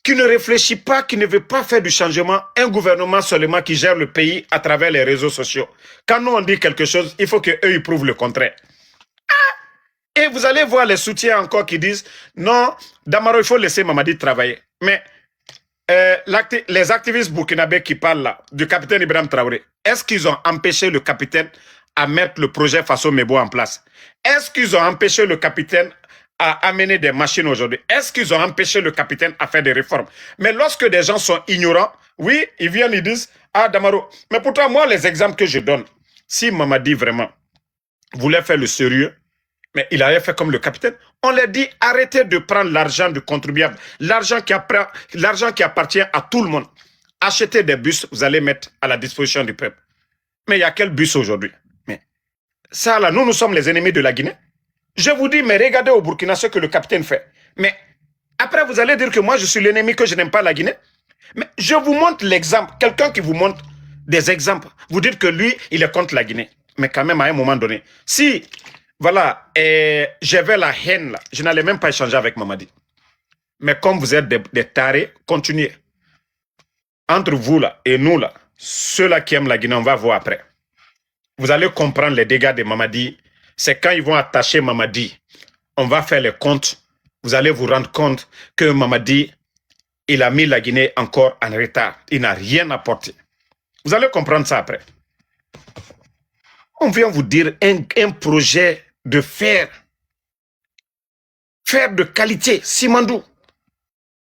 qui ne réfléchit pas, qui ne veut pas faire du changement. Un gouvernement seulement qui gère le pays à travers les réseaux sociaux. Quand nous on dit quelque chose, il faut qu'eux ils prouvent le contraire. Et vous allez voir les soutiens encore qui disent non, Damaro, il faut laisser Mamadi travailler. Mais les activistes burkinabés qui parlent là, du capitaine Ibrahim Traoré, est-ce qu'ils ont empêché le capitaine à mettre le projet Faso Mebo en place? Est-ce qu'ils ont empêché le capitaine à amener des machines aujourd'hui? Est-ce qu'ils ont empêché le capitaine à faire des réformes? Mais lorsque des gens sont ignorants, oui, ils viennent, ils disent, ah Damaro, mais pourtant moi les exemples que je donne, si Mamadi vraiment voulait faire le sérieux, mais il avait fait comme le capitaine, on leur dit arrêtez de prendre l'argent du contribuable, l'argent qui appartient à tout le monde. Achetez des bus, vous allez mettre à la disposition du peuple. Mais il y a quel bus aujourd'hui? Mais ça là, nous sommes les ennemis de la Guinée. Je vous dis, mais regardez au Burkina ce que le capitaine fait. Mais après, vous allez dire que moi, je suis l'ennemi, que je n'aime pas la Guinée. Mais je vous montre l'exemple. Quelqu'un qui vous montre des exemples. Vous dites que lui, il est contre la Guinée. Mais quand même, à un moment donné, si, voilà, j'avais la haine, là, je n'allais même pas échanger avec Mamadi. Mais comme vous êtes des tarés, continuez. Entre vous, là, et nous, là, ceux-là qui aiment la Guinée, on va voir après. Vous allez comprendre les dégâts de Mamadi. C'est quand ils vont attacher Mamadi, on va faire les comptes. Vous allez vous rendre compte que Mamadi, il a mis la Guinée encore en retard. Il n'a rien apporté. Vous allez comprendre ça après. On vient vous dire un projet de fer de qualité, Simandou,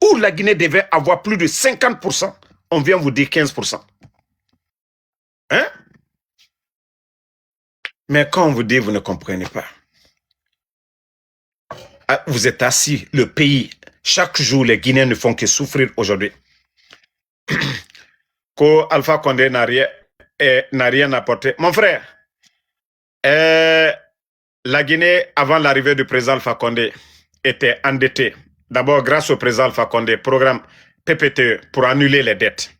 où la Guinée devait avoir plus de 50%. On vient vous dire 15%. Hein? Mais quand on vous dit, vous ne comprenez pas. Vous êtes assis, le pays, chaque jour, les Guinéens ne font que souffrir aujourd'hui. Alpha Condé n'a rien apporté. Mon frère, la Guinée, avant l'arrivée du président Alpha Condé, était endettée. D'abord, grâce au président Alpha Condé, programme PPTE pour annuler les dettes.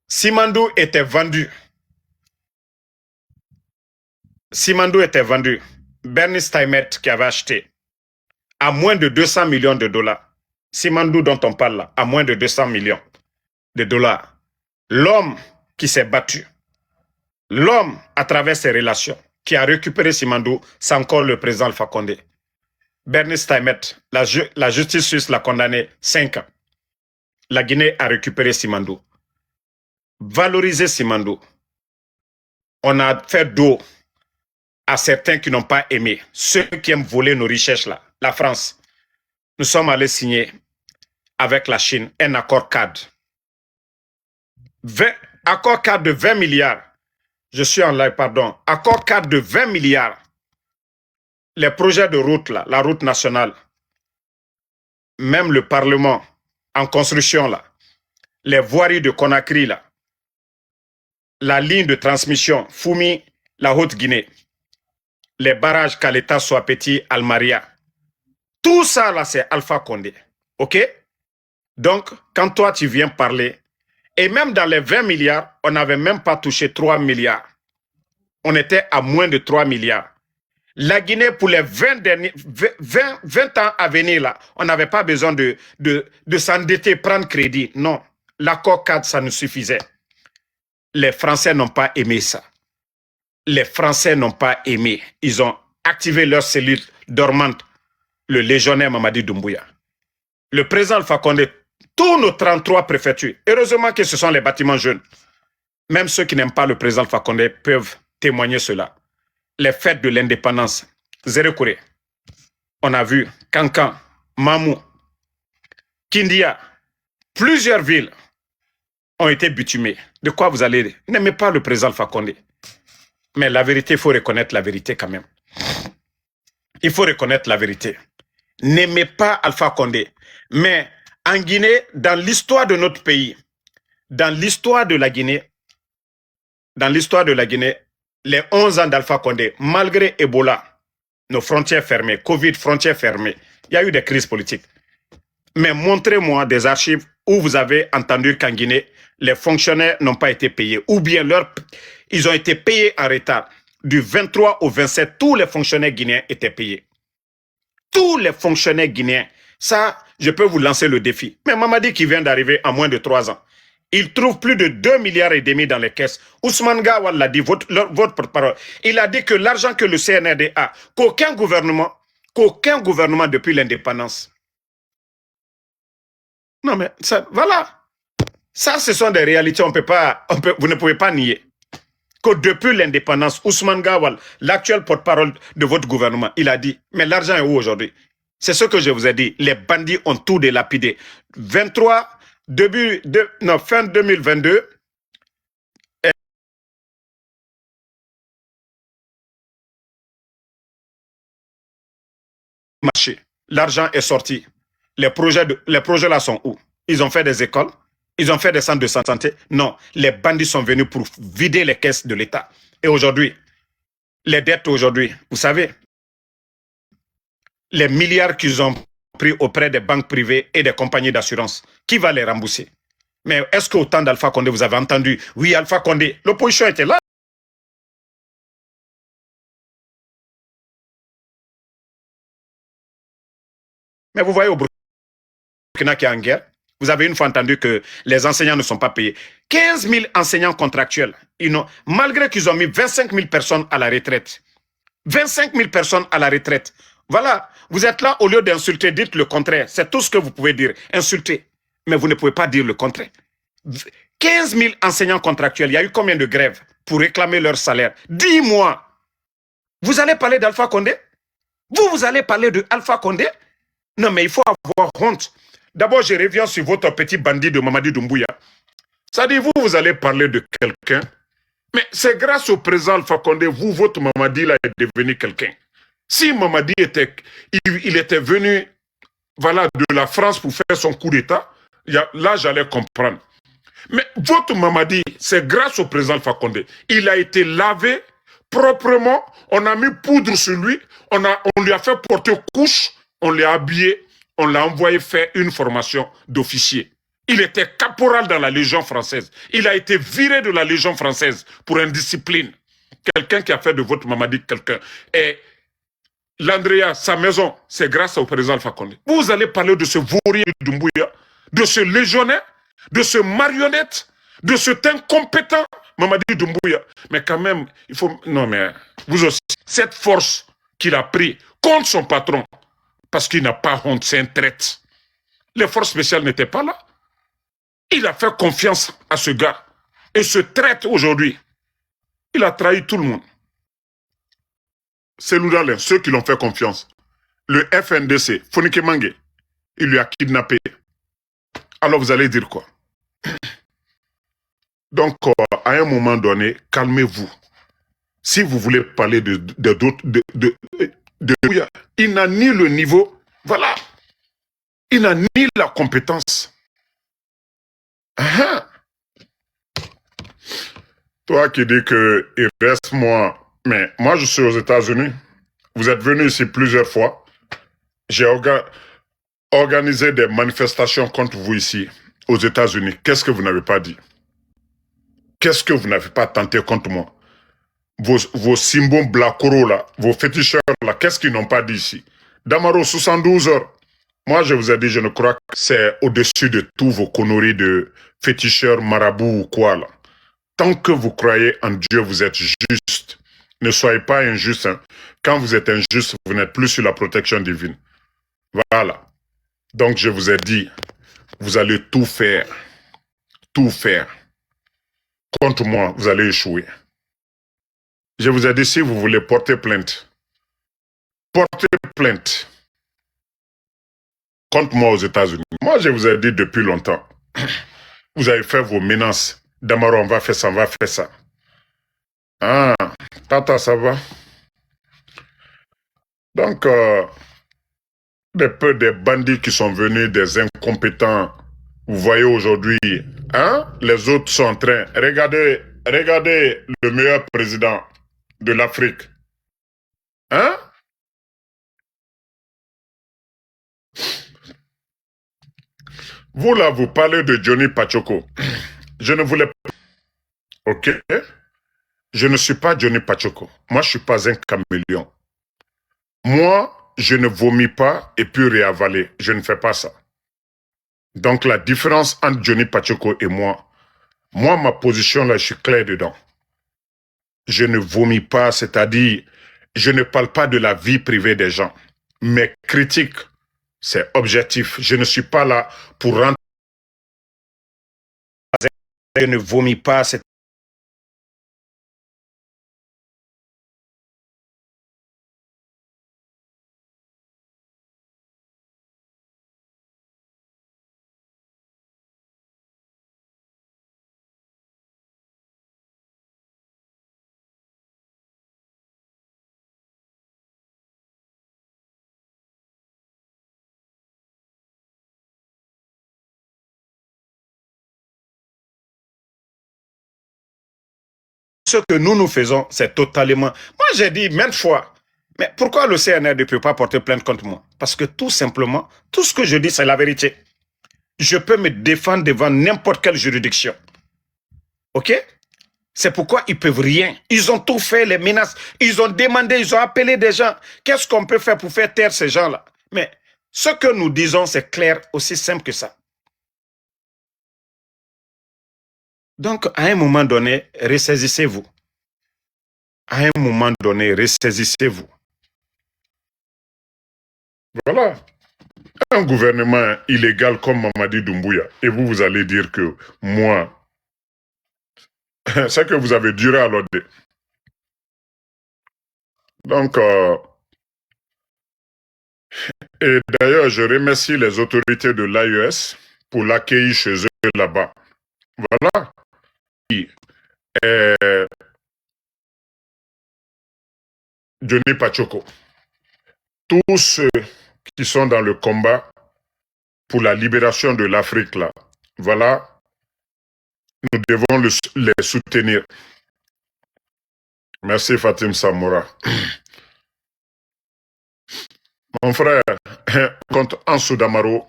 Simandou était vendu. Bernie Steinmetz qui avait acheté à moins de 200 millions de dollars. Simandou dont on parle là, à moins de 200 millions de dollars. L'homme qui s'est battu, l'homme à travers ses relations, qui a récupéré Simandou, c'est encore le président Alpha Condé. Bernice Taimet, la justice suisse l'a condamné 5 ans. La Guinée a récupéré Simandou. Valoriser Simandou. On a fait dos à certains qui n'ont pas aimé, ceux qui aiment voler nos richesses là, la France. Nous sommes allés signer avec la Chine un accord cadre. Accord cadre de 20 milliards. Je suis en live, pardon. Accord cadre de 20 milliards. Les projets de route là, la route nationale, même le Parlement en construction là, les voiries de Conakry là, la ligne de transmission Foumi, la Haute-Guinée, les barrages Kaleta, Soapeti, Almaria. Tout ça là, c'est Alpha Condé. OK? Donc, quand toi tu viens parler, et même dans les 20 milliards, on n'avait même pas touché 3 milliards. On était à moins de 3 milliards. La Guinée, pour les 20 ans à venir, là, on n'avait pas besoin de s'endetter, prendre crédit. Non, l'accord cadre, ça nous suffisait. Les Français n'ont pas aimé ça. Les Français n'ont pas aimé. Ils ont activé leur cellule dormante, le légionnaire Mamadi Doumbouya. Le président Alpha Condé, tous nos 33 préfectures, heureusement que ce sont les bâtiments jeunes. Même ceux qui n'aiment pas le président Alpha Condé peuvent témoigner cela. Les fêtes de l'indépendance, Zérekouré, on a vu Kankan, Mamou, Kindia, plusieurs villes ont été bitumées. De quoi vous allez dire? N'aimez pas le président Alpha Condé. Mais la vérité, il faut reconnaître la vérité quand même. Il faut reconnaître la vérité. N'aimez pas Alpha Condé. Mais en Guinée, dans l'histoire de notre pays, dans l'histoire de la Guinée, les 11 ans d'Alpha Condé, malgré Ebola, nos frontières fermées, Covid, frontières fermées, il y a eu des crises politiques. Mais montrez-moi des archives où vous avez entendu qu'en Guinée, les fonctionnaires n'ont pas été payés, ou bien ils ont été payés en retard. Du 23 au 27, tous les fonctionnaires guinéens étaient payés. Tous les fonctionnaires guinéens. Ça, je peux vous lancer le défi. Mais Mamadi qui vient d'arriver en moins de 3 ans, il trouve plus de 2,5 milliards dans les caisses. Ousmane Gawal l'a dit, votre porte-parole. Il a dit que l'argent que le CNRD a, qu'aucun gouvernement depuis l'indépendance. Non mais, ça, voilà. Ça, ce sont des réalités, vous ne pouvez pas nier. Que depuis l'indépendance, Ousmane Gawal, l'actuel porte-parole de votre gouvernement, il a dit, mais l'argent est où aujourd'hui? C'est ce que je vous ai dit. Les bandits ont tout délapidé. 23 fin 2022, marché. L'argent est sorti. Les projets là sont où? Ils ont fait des écoles? Ils ont fait des centres de santé? Non. Les bandits sont venus pour vider les caisses de l'État. Et aujourd'hui, les dettes aujourd'hui, vous savez, les milliards qu'ils ont pris auprès des banques privées et des compagnies d'assurance, qui va les rembourser? Mais est-ce qu'au temps d'Alpha Condé, vous avez entendu? Oui, Alpha Condé, l'opposition était là. Mais vous voyez au Burkina qui est en guerre, vous avez une fois entendu que les enseignants ne sont pas payés. 15 000 enseignants contractuels, malgré qu'ils ont mis 25 000 personnes à la retraite. 25 000 personnes à la retraite. Voilà, vous êtes là, au lieu d'insulter, dites le contraire. C'est tout ce que vous pouvez dire, insulter. Mais vous ne pouvez pas dire le contraire. 15 000 enseignants contractuels, il y a eu combien de grèves pour réclamer leur salaire? Dis-moi, vous allez parler d'Alpha Condé? Vous allez parler de Alpha Condé? Non, mais il faut avoir honte. D'abord, je reviens sur votre petit bandit de Mamadi Doumbouya. Ça dit, vous allez parler de quelqu'un, mais c'est grâce au président Alpha Condé, votre Mamadi là, est devenu quelqu'un. Si Mamadi était venu, voilà, de la France pour faire son coup d'État, là, j'allais comprendre. Mais votre Mamadi, c'est grâce au président Alpha Condé. Il a été lavé proprement, on a mis poudre sur lui, on lui a fait porter couche, on l'a habillé, on l'a envoyé faire une formation d'officier. Il était caporal dans la Légion française. Il a été viré de la Légion française pour indiscipline. Quelqu'un qui a fait de votre Mamadi quelqu'un. Et l'Andrea, sa maison, c'est grâce au président Alpha Condé. Vous allez parler de ce vaurien Doumbouya, de ce légionnaire, de ce marionnette, de cet incompétent. Mamadi Doumbouya. Mais quand même, il faut... Non, mais vous aussi, cette force qu'il a pris contre son patron, parce qu'il n'a pas honte, c'est un traître. Les forces spéciales n'étaient pas là. Il a fait confiance à ce gars. Et ce traître aujourd'hui, il a trahi tout le monde. C'est Loudalin, ceux qui l'ont fait confiance. Le FNDC, Fonike Mange, il lui a kidnappé. Alors vous allez dire quoi? Donc, à un moment donné, calmez-vous. Si vous voulez parler il n'a ni le niveau, voilà. Il n'a ni la compétence. Toi qui dis qu'il reste moi, mais moi je suis aux États-Unis. Vous êtes venu ici plusieurs fois. J'ai organisé des manifestations contre vous ici, aux États-Unis. Qu'est-ce que vous n'avez pas dit? Qu'est-ce que vous n'avez pas tenté contre moi? Vos Simbo Blakoro là, vos féticheurs là, qu'est-ce qu'ils n'ont pas dit ici? Damaro, 72 heures. Moi, je vous ai dit, je ne crois que c'est au-dessus de tous vos conneries de féticheurs, marabouts ou quoi là. Tant que vous croyez en Dieu, vous êtes juste. Ne soyez pas injuste. Hein. Quand vous êtes injuste, vous n'êtes plus sur la protection divine. Voilà. Donc, je vous ai dit, vous allez tout faire. Tout faire. Contre moi, vous allez échouer. Je vous ai dit, si vous voulez porter plainte, portez plainte contre moi aux États-Unis. Moi, je vous ai dit depuis longtemps, vous avez fait vos menaces. Damaro, on va faire ça, on va faire ça. Ah, Tata, ça va? Donc, des bandits qui sont venus, des incompétents, vous voyez aujourd'hui, hein? Les autres sont en train. Regardez le meilleur président de l'Afrique. Hein? Vous là, vous parlez de Johnny Pachoko. Je ne voulais pas. Ok? Je ne suis pas Johnny Pachoko. Moi, je ne suis pas un caméléon. Moi, je ne vomis pas et puis réavaler. Je ne fais pas ça. Donc, la différence entre Johnny Pachoko et moi, ma position là, je suis clair dedans. Je ne vomis pas, c'est-à-dire, je ne parle pas de la vie privée des gens. Mes critiques, c'est objectif. Je ne suis pas là pour rentrer. Je ne vomis pas, c'est ce que nous faisons, c'est totalement... Moi, j'ai dit maintes fois, mais pourquoi le CNR ne peut pas porter plainte contre moi? Parce que tout simplement, tout ce que je dis, c'est la vérité. Je peux me défendre devant n'importe quelle juridiction. OK? C'est pourquoi ils peuvent rien. Ils ont tout fait, les menaces. Ils ont demandé, ils ont appelé des gens. Qu'est-ce qu'on peut faire pour faire taire ces gens-là? Mais ce que nous disons, c'est clair, aussi simple que ça. Donc, à un moment donné, ressaisissez-vous. À un moment donné, ressaisissez-vous. Voilà. Un gouvernement illégal comme Mamadi Doumbouya, et vous allez dire que moi, c'est que vous avez duré à l'ordre. Donc, et d'ailleurs, je remercie les autorités de l'AES pour l'accueil chez eux là-bas. Voilà. Et Johnny Pachoko. Tous ceux qui sont dans le combat pour la libération de l'Afrique, là, voilà, nous devons les soutenir. Merci Fatim Samoura. Mon frère, contre Ansou Damaro,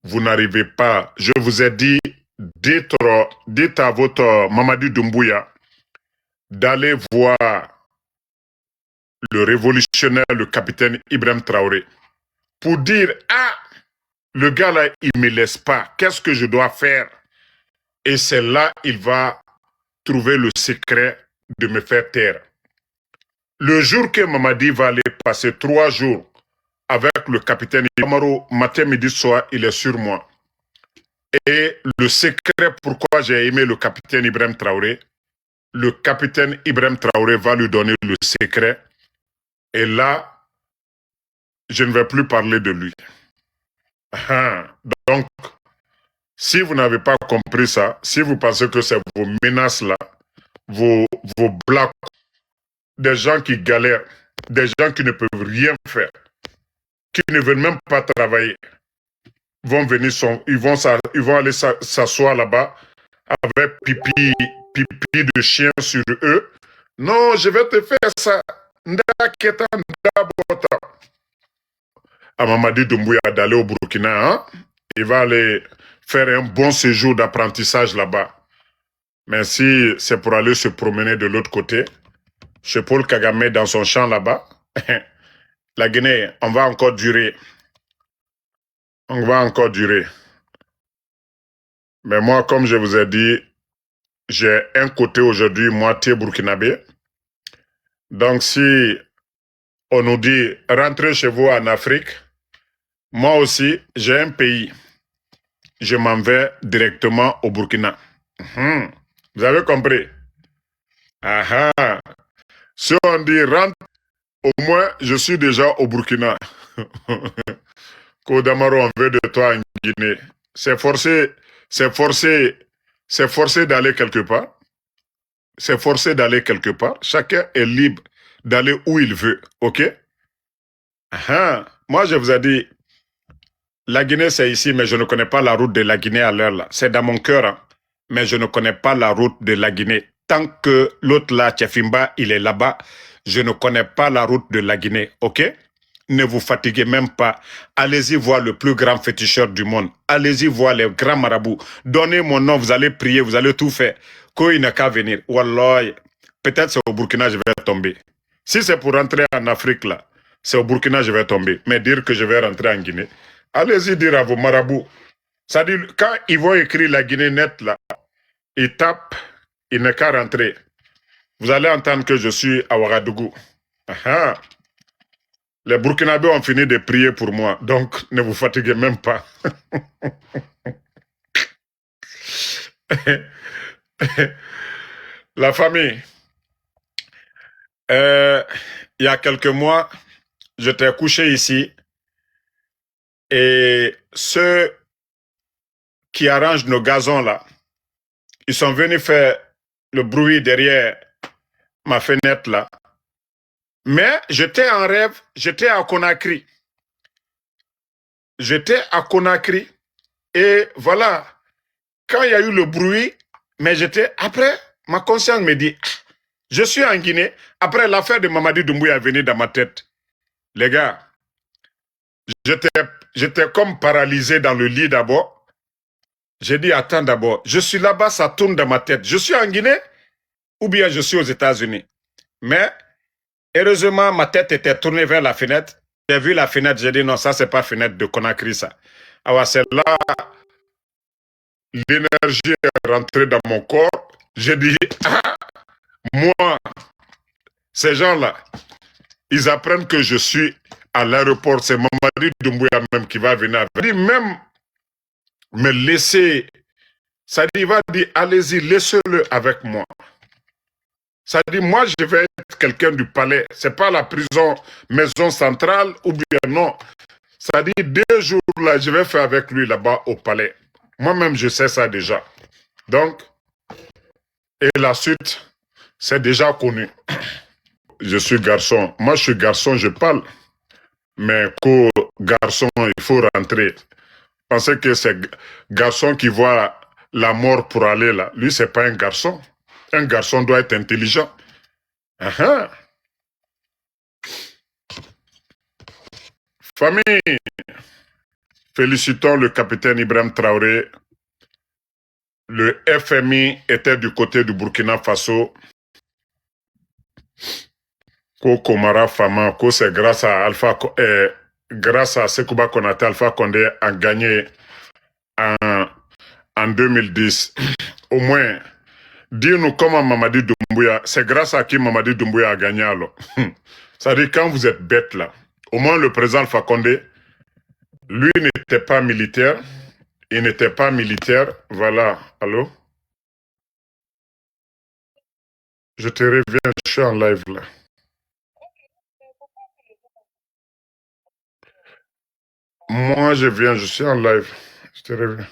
vous n'arrivez pas. Je vous ai dit, dites à votre Mamadi Doumbouya d'aller voir le révolutionnaire, le capitaine Ibrahim Traoré, pour dire, ah, le gars là, il ne me laisse pas. Qu'est-ce que je dois faire? Et c'est là, il va trouver le secret de me faire taire. Le jour que Mamadi va aller passer 3 jours avec le capitaine Amaro, matin, midi, soir, il est sur moi. Et le secret pourquoi j'ai aimé le capitaine Ibrahim Traoré, le capitaine Ibrahim Traoré va lui donner le secret. Et là, je ne vais plus parler de lui. Donc, si vous n'avez pas compris ça, si vous pensez que c'est vos menaces là, vos blagues, des gens qui galèrent, des gens qui ne peuvent rien faire, qui ne veulent même pas travailler, vont venir, ils vont aller s'asseoir là-bas avec pipi de chien sur eux. Non, je vais te faire ça. À Mamadi Doumbouya d'aller au Burkina, hein? Il va aller faire un bon séjour d'apprentissage là-bas. Mais si c'est pour aller se promener de l'autre côté, chez Paul Kagame dans son champ là-bas, la Guinée, on va encore durer. On va encore durer. Mais moi, comme je vous ai dit, j'ai un côté aujourd'hui moitié burkinabé. Donc si on nous dit rentrez chez vous en Afrique, moi aussi, j'ai un pays. Je m'en vais directement au Burkina. Vous avez compris? Si on dit rentre, au moins je suis déjà au Burkina. Kodamaro, on veut de toi en Guinée. C'est forcé d'aller quelque part. C'est forcé d'aller quelque part. Chacun est libre d'aller où il veut. OK? Moi, je vous ai dit, la Guinée, c'est ici, mais je ne connais pas la route de la Guinée à l'heure là. C'est dans mon cœur, hein, mais je ne connais pas la route de la Guinée. Tant que l'autre là, Tchefimba, il est là-bas, je ne connais pas la route de la Guinée, ok? Ne vous fatiguez même pas. Allez-y voir le plus grand féticheur du monde. Allez-y voir les grands marabouts. Donnez mon nom, vous allez prier, vous allez tout faire. Qu'il n'a qu'à venir. Wallah, peut-être c'est au Burkina je vais tomber. Si c'est pour rentrer en Afrique là, c'est au Burkina je vais tomber. Mais dire que je vais rentrer en Guinée, allez-y dire à vos marabouts. C'est-à-dire, quand ils vont écrire la Guinée nette là, ils tapent, il n'est qu'à rentrer. Vous allez entendre que je suis à Ouagadougou. Les Burkinabés ont fini de prier pour moi, donc ne vous fatiguez même pas. La famille, il y a quelques mois, j'étais couché ici et ceux qui arrangent nos gazons là, ils sont venus faire le bruit derrière ma fenêtre là. Mais j'étais en rêve, j'étais à Conakry. J'étais à Conakry et voilà, quand il y a eu le bruit, mais j'étais, après, ma conscience me dit, je suis en Guinée, après l'affaire de Mamadi Doumbouya est venue dans ma tête. Les gars, j'étais comme paralysé dans le lit d'abord. J'ai dit, attends d'abord, je suis là-bas, ça tourne dans ma tête. Je suis en Guinée ou bien je suis aux États-Unis. Mais heureusement, ma tête était tournée vers la fenêtre. J'ai vu la fenêtre, j'ai dit non, ça c'est pas fenêtre de Conakry ça. Alors c'est là, l'énergie est rentrée dans mon corps. J'ai dit, moi, ces gens-là, ils apprennent que je suis à l'aéroport. C'est Mamadi Doumbouya même qui va venir avec. Il dit même me laisser, ça dit, il va dire, allez-y, laissez-le avec moi. Ça dit, moi, je vais être quelqu'un du palais. C'est pas la prison, maison centrale, ou bien non. Ça dit, 2 jours là, je vais faire avec lui là-bas au palais. Moi-même, je sais ça déjà. Donc, et la suite, c'est déjà connu. Je suis garçon. Moi, je suis garçon, je parle. Mais qu'au garçon, il faut rentrer. Pensez que c'est garçon qui voit la mort pour aller là. Lui, c'est pas un garçon. Un garçon doit être intelligent. Famille, félicitons le capitaine Ibrahim Traoré. Le FMI était du côté du Burkina Faso. Ko Komara Fama, c'est grâce à grâce à Sekouba Konaté, Alpha Condé a gagné en 2010. Au moins, Dis-nous comment Mamadi Doumbouya, c'est grâce à qui Mamadi Doumbouya a gagné alors. C'est-à-dire quand vous êtes bête là, au moins le président Alpha Condé, lui n'était pas militaire, il n'était pas militaire, voilà, allô? Je te reviens, je suis en live là. Moi je viens, je suis en live, je te reviens.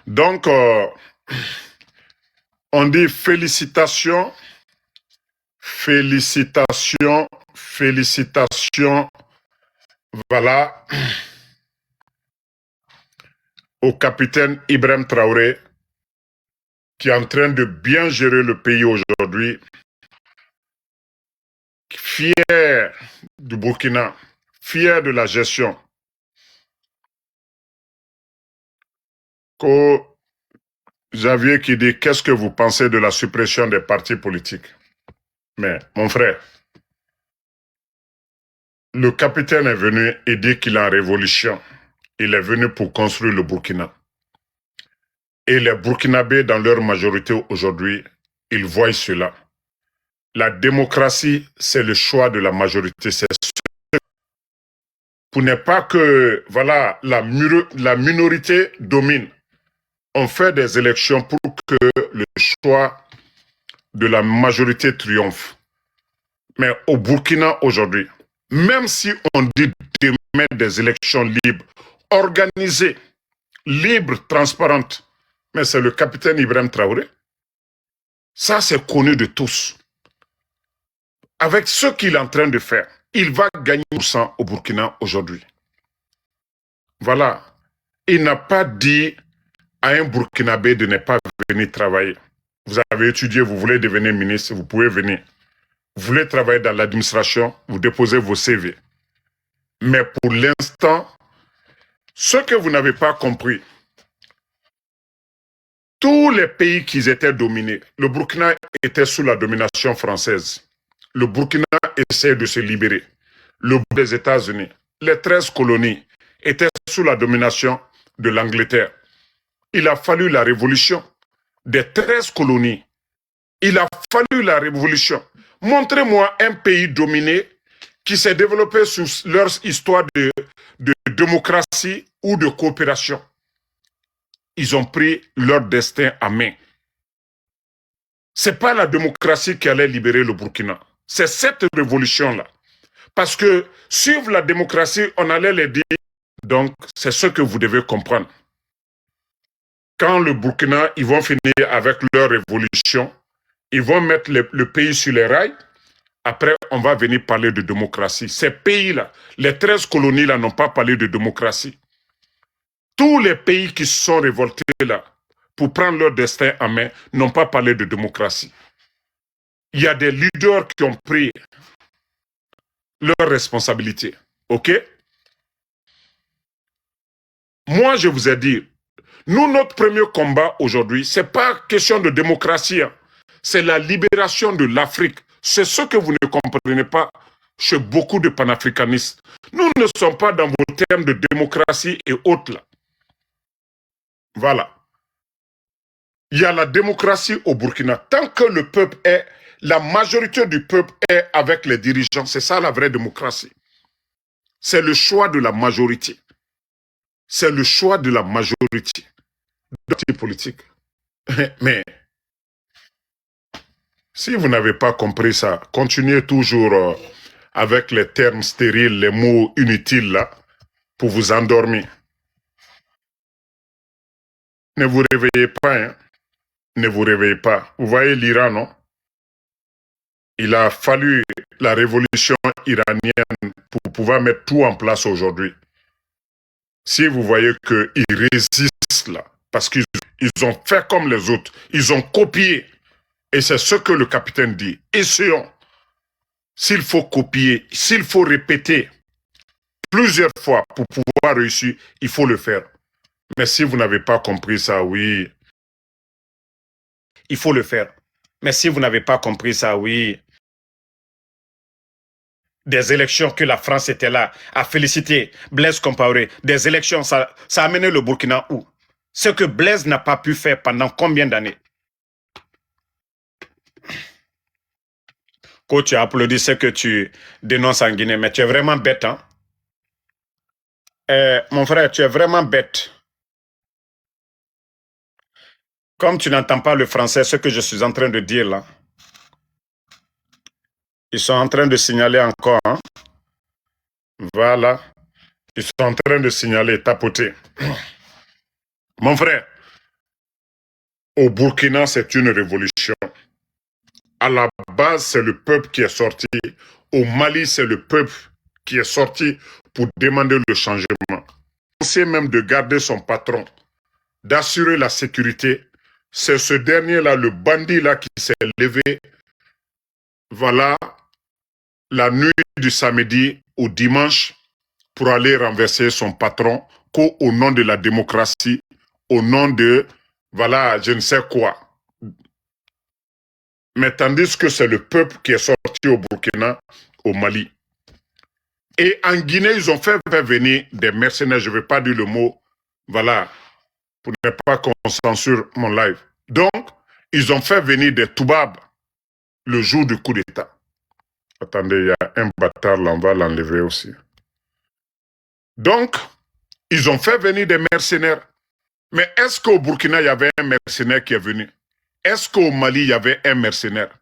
Donc, on dit félicitations, félicitations, félicitations, voilà, au capitaine Ibrahim Traoré, qui est en train de bien gérer le pays aujourd'hui, fier du Burkina, fier de la gestion. Xavier qui dit, qu'est-ce que vous pensez de la suppression des partis politiques? Mais, mon frère, le capitaine est venu et dit qu'il est en révolution. Il est venu pour construire le Burkina. Et les Burkinabés, dans leur majorité aujourd'hui, ils voient cela. La démocratie, c'est le choix de la majorité. C'est pour ne pas que voilà, la minorité domine. On fait des élections pour que le choix de la majorité triomphe. Mais au Burkina aujourd'hui, même si on dit demain des élections libres, organisées, libres, transparentes, mais c'est le capitaine Ibrahim Traoré. Ça, c'est connu de tous. Avec ce qu'il est en train de faire, il va gagner 100% au Burkina aujourd'hui. Voilà. Il n'a pas dit à un Burkinabé de ne pas venir travailler. Vous avez étudié, vous voulez devenir ministre, vous pouvez venir. Vous voulez travailler dans l'administration, vous déposez vos CV. Mais pour l'instant, ce que vous n'avez pas compris, tous les pays qui étaient dominés, le Burkina était sous la domination française. Le Burkina essaie de se libérer. Le des États-Unis, les 13 colonies étaient sous la domination de l'Angleterre. Il a fallu la révolution des 13 colonies. Il a fallu la révolution. Montrez-moi un pays dominé qui s'est développé sous leur histoire de démocratie ou de coopération. Ils ont pris leur destin à main. Ce n'est pas la démocratie qui allait libérer le Burkina. C'est cette révolution-là. Parce que suivre la démocratie, on allait les dire. Donc, c'est ce que vous devez comprendre. Quand le Burkina, ils vont finir avec leur révolution, ils vont mettre le pays sur les rails. Après, on va venir parler de démocratie. Ces pays-là, les 13 colonies-là n'ont pas parlé de démocratie. Tous les pays qui se sont révoltés là, pour prendre leur destin en main, n'ont pas parlé de démocratie. Il y a des leaders qui ont pris leurs responsabilités. OK? Moi, je vous ai dit, nous, notre premier combat aujourd'hui, ce n'est pas question de démocratie. Hein. C'est la libération de l'Afrique. C'est ce que vous ne comprenez pas chez beaucoup de panafricanistes. Nous ne sommes pas dans vos termes de démocratie et autres là. Voilà. Il y a la démocratie au Burkina. Tant que le peuple est, la majorité du peuple est avec les dirigeants, c'est ça la vraie démocratie. C'est le choix de la majorité. C'est le choix de la majorité. De politique. Mais si vous n'avez pas compris ça, continuez toujours avec les termes stériles, les mots inutiles là, pour vous endormir. Ne vous réveillez pas, hein. Ne vous réveillez pas. Vous voyez l'Iran, non? Il a fallu la révolution iranienne pour pouvoir mettre tout en place aujourd'hui. Si vous voyez qu'ils résistent là, parce qu'ils ont fait comme les autres, ils ont copié. Et c'est ce que le capitaine dit. Essayons. S'il faut copier, s'il faut répéter plusieurs fois pour pouvoir réussir, il faut le faire. Mais si vous n'avez pas compris ça, oui, il faut le faire. Mais si vous n'avez pas compris ça, oui, des élections que la France était là à féliciter Blaise Compaoré, des élections, ça a amené le Burkina où? Ce que Blaise n'a pas pu faire pendant combien d'années? Quand tu applaudis ce que tu dénonces en Guinée, mais tu es vraiment bête, hein? Mon frère, tu es vraiment bête. Comme tu n'entends pas le français, ce que je suis en train de dire là, ils sont en train de signaler encore, hein? Voilà. Ils sont en train de signaler, tapoter. Mon frère, au Burkina, c'est une révolution. À la base, c'est le peuple qui est sorti. Au Mali, c'est le peuple qui est sorti pour demander le changement. C'est même de garder son patron, d'assurer la sécurité. C'est ce dernier-là, le bandit-là, qui s'est levé, voilà, la nuit du samedi au dimanche, pour aller renverser son patron, qu'au nom de la démocratie, au nom de, voilà, je ne sais quoi. Mais tandis que c'est le peuple qui est sorti au Burkina, au Mali. Et en Guinée, ils ont fait venir des mercenaires, je ne vais pas dire le mot, voilà, pour ne pas qu'on censure mon live. Donc, ils ont fait venir des Toubabs le jour du coup d'État. Attendez, il y a un bâtard là, on va l'enlever aussi. Donc, ils ont fait venir des mercenaires. Mais est-ce qu'au Burkina, il y avait un mercenaire qui est venu? Est-ce qu'au Mali, il y avait un mercenaire?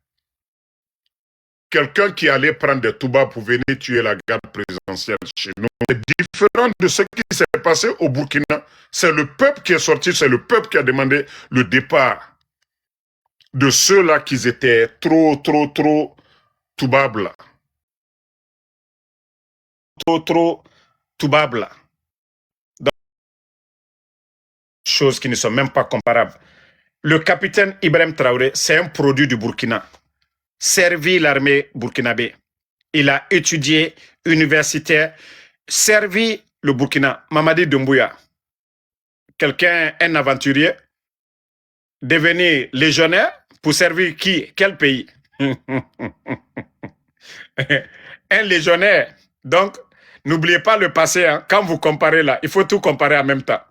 Quelqu'un qui allait prendre des Toubabs pour venir tuer la garde présidentielle chez nous. C'est différent de ce qui s'est passé au Burkina. C'est le peuple qui est sorti, c'est le peuple qui a demandé le départ de ceux-là qui étaient trop Toubabs là. Trop Toubabs là. Choses qui ne sont même pas comparables. Le capitaine Ibrahim Traoré, c'est un produit du Burkina. Servi l'armée burkinabé. Il a étudié, universitaire, servi le Burkina. Mamadi Doumbouya, quelqu'un, un aventurier, devenu légionnaire pour servir qui? Quel pays? Un légionnaire. Donc, n'oubliez pas le passé. Hein. Quand vous comparez là, il faut tout comparer en même temps.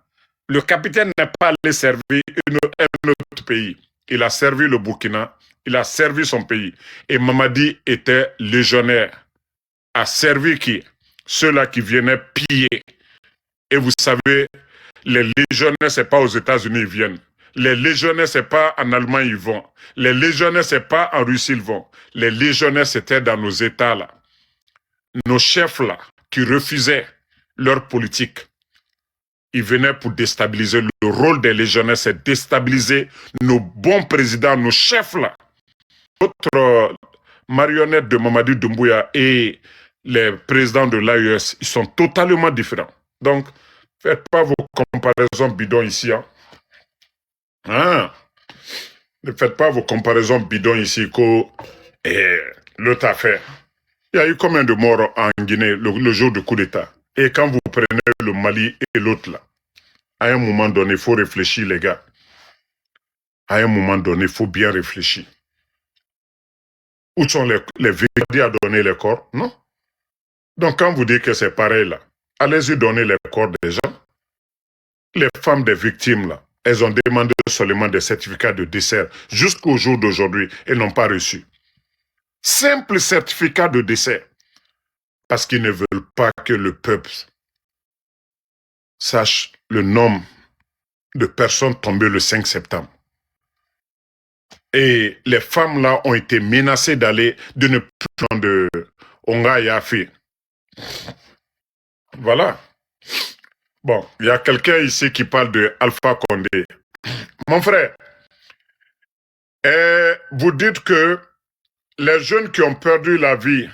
Le capitaine n'est pas allé servir un autre pays. Il a servi le Burkina, il a servi son pays. Et Mamadi était légionnaire. A servi qui? Ceux-là qui venaient piller. Et vous savez, les légionnaires, ce n'est pas aux États-Unis ils viennent. Les légionnaires, ce n'est pas en Allemagne ils vont. Les légionnaires, ce n'est pas en Russie ils vont. Les légionnaires, c'était dans nos États là. Nos chefs là, qui refusaient leur politique. Ils venaient pour déstabiliser. Le rôle des légionnaires, c'est déstabiliser nos bons présidents, nos chefs là. D'autres marionnettes de Mamadi Doumbouya et les présidents de l'AES, ils sont totalement différents. Donc, faites pas vos comparaisons bidons ici. Hein. Ah, ne faites pas vos comparaisons bidons ici que l'autre affaire. Il y a eu combien de morts en Guinée le jour du coup d'État? Et quand vous prenez le Mali et l'autre là, à un moment donné, il faut réfléchir, les gars. À un moment donné, il faut bien réfléchir. Où sont les victimes à donner les corps? Non. Donc, quand vous dites que c'est pareil là, allez-y donner les corps des gens. Les femmes des victimes là, elles ont demandé seulement des certificats de décès jusqu'au jour d'aujourd'hui et n'ont pas reçu. Simple certificat de décès. Parce qu'ils ne veulent pas que le peuple sache le nombre de personnes tombées le 5 septembre. Et les femmes là ont été menacées d'aller de ne plus de Onga Yafi. Voilà. Bon, il y a quelqu'un ici qui parle de Alpha Condé. Mon frère, vous dites que les jeunes qui ont perdu la vie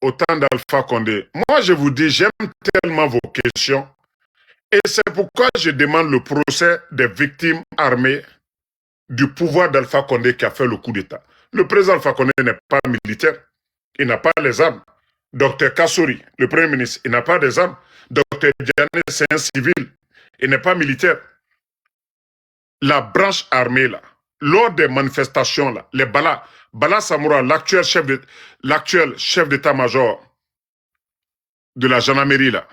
au temps d'Alpha Condé, moi je vous dis, j'aime tellement vos questions et c'est pourquoi je demande le procès des victimes armées du pouvoir d'Alpha Condé qui a fait le coup d'État. Le président Alpha Condé n'est pas militaire, il n'a pas les armes. Docteur Kassouri, le Premier ministre, il n'a pas des armes. Docteur Diané, c'est un civil, il n'est pas militaire. La branche armée, là, lors des manifestations, là, les Bala Samoura, l'actuel chef d'état-major de la gendarmerie, là,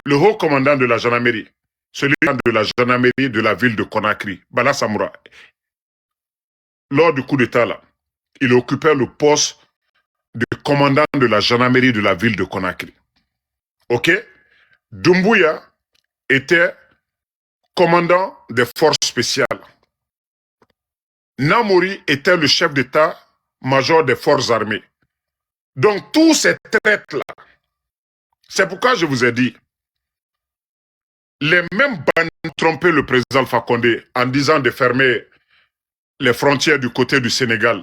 le haut commandant de la gendarmerie, celui de la gendarmerie de la ville de Conakry, Bala Samoura, lors du coup d'État, là, il occupait le poste de commandant de la gendarmerie de la ville de Conakry. OK? Doumbouya était commandant des forces spéciales. Namori était le chef d'état-major des forces armées. Donc, tous ces traites-là, c'est pourquoi je vous ai dit, les mêmes bandes trompaient le président Alpha Condé en disant de fermer les frontières du côté du Sénégal,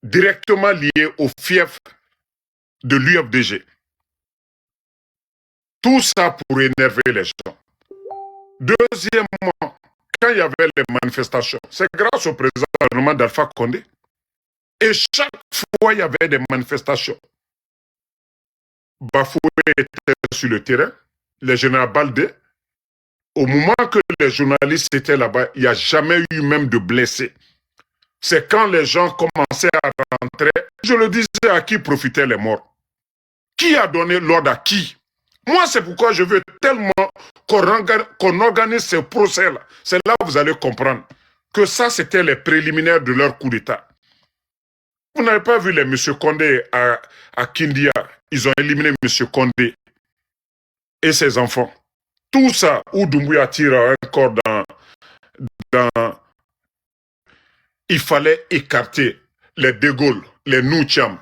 directement liées au fief de l'UFDG. Tout ça pour énerver les gens. Deuxièmement, quand il y avait les manifestations, c'est grâce au président d'Alpha Condé. Et chaque fois, il y avait des manifestations. Bafoué était sur le terrain, le général Baldé. Au moment que les journalistes étaient là-bas, il n'y a jamais eu même de blessés. C'est quand les gens commençaient à rentrer, je le disais, à qui profitaient les morts. Qui a donné l'ordre à qui? Moi, c'est pourquoi je veux tellement qu'on organise ces procès-là. C'est là que vous allez comprendre que ça, c'était les préliminaires de leur coup d'État. Vous n'avez pas vu les M. Condé à Kindia. Ils ont éliminé M. Condé et ses enfants. Tout ça, où Doumbouya tire encore dans... Il fallait écarter les De Gaulle, les Noucham.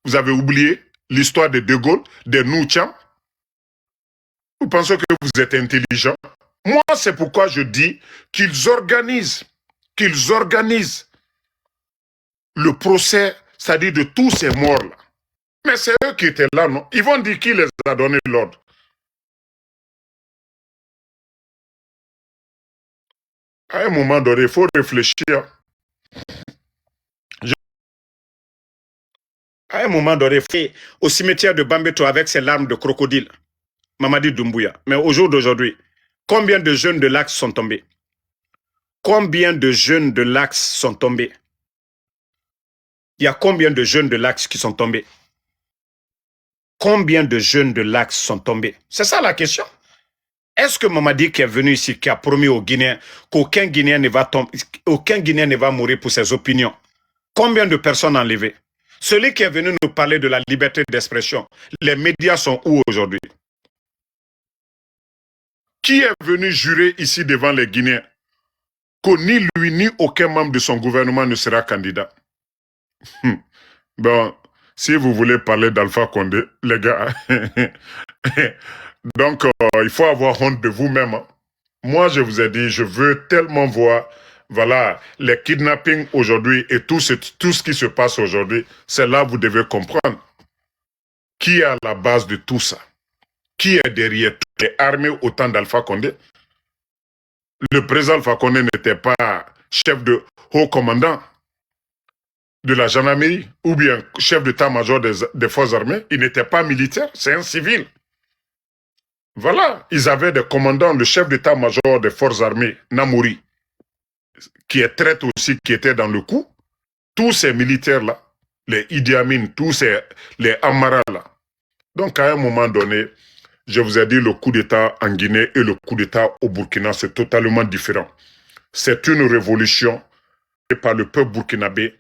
Vous avez oublié l'histoire de De Gaulle, des Noucham? Vous pensez que vous êtes intelligent? Moi, c'est pourquoi je dis qu'ils organisent le procès, c'est-à-dire de tous ces morts-là. Mais c'est eux qui étaient là, non? Ils vont dire qui les a donné l'ordre. À un moment donné, il faut réfléchir. À un moment donné, au cimetière de Bambeto avec ses larmes de crocodile, Mamadi Doumbouya. Mais au jour d'aujourd'hui, combien de jeunes de l'Axe sont tombés? Combien de jeunes de l'Axe sont tombés? Il y a combien de jeunes de l'Axe qui sont tombés? Combien de jeunes de l'Axe sont tombés? C'est ça la question. Est-ce que Mamadi qui est venu ici, qui a promis aux Guinéens qu'aucun Guinéen ne va tomber, aucun Guinéen ne va mourir pour ses opinions? Combien de personnes enlevées? Celui qui est venu nous parler de la liberté d'expression, les médias sont où aujourd'hui? Qui est venu jurer ici devant les Guinéens que ni lui ni aucun membre de son gouvernement ne sera candidat? Bon, si vous voulez parler d'Alpha Condé, les gars, donc il faut avoir honte de vous-même. Hein. Moi, je vous ai dit, je veux tellement voir, voilà, les kidnappings aujourd'hui et tout ce qui se passe aujourd'hui, c'est là que vous devez comprendre qui est à la base de tout ça. Qui est derrière tout? Les armées au temps d'Alpha Condé. Le président Alpha Condé n'était pas chef de haut commandant de la gendarmerie ou bien chef d'état-major des forces armées. Il n'était pas militaire, c'est un civil. Voilà, ils avaient des commandants, le chef d'état-major des forces armées, Namori, qui est traite aussi, qui était dans le coup. Tous ces militaires-là, les Idi Amin, les Amara là. Donc à un moment donné, je vous ai dit, le coup d'État en Guinée et le coup d'État au Burkina, c'est totalement différent. C'est une révolution par le peuple burkinabé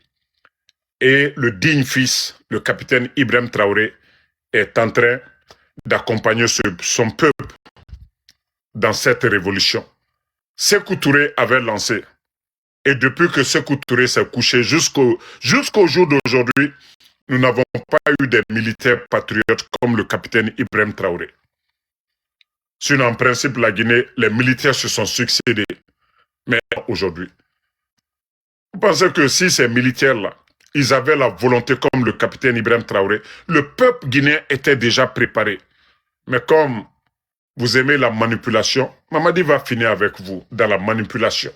et le digne fils, le capitaine Ibrahim Traoré, est en train d'accompagner son peuple dans cette révolution. Sékou Touré avait lancé. Et depuis que Sékou Touré s'est couché jusqu'au jour d'aujourd'hui, nous n'avons pas eu des militaires patriotes comme le capitaine Ibrahim Traoré. Sinon, en principe, la Guinée, les militaires se sont succédés. Mais aujourd'hui, vous pensez que si ces militaires-là, ils avaient la volonté comme le capitaine Ibrahim Traoré, le peuple guinéen était déjà préparé. Mais comme vous aimez la manipulation, Mamadi va finir avec vous dans la manipulation.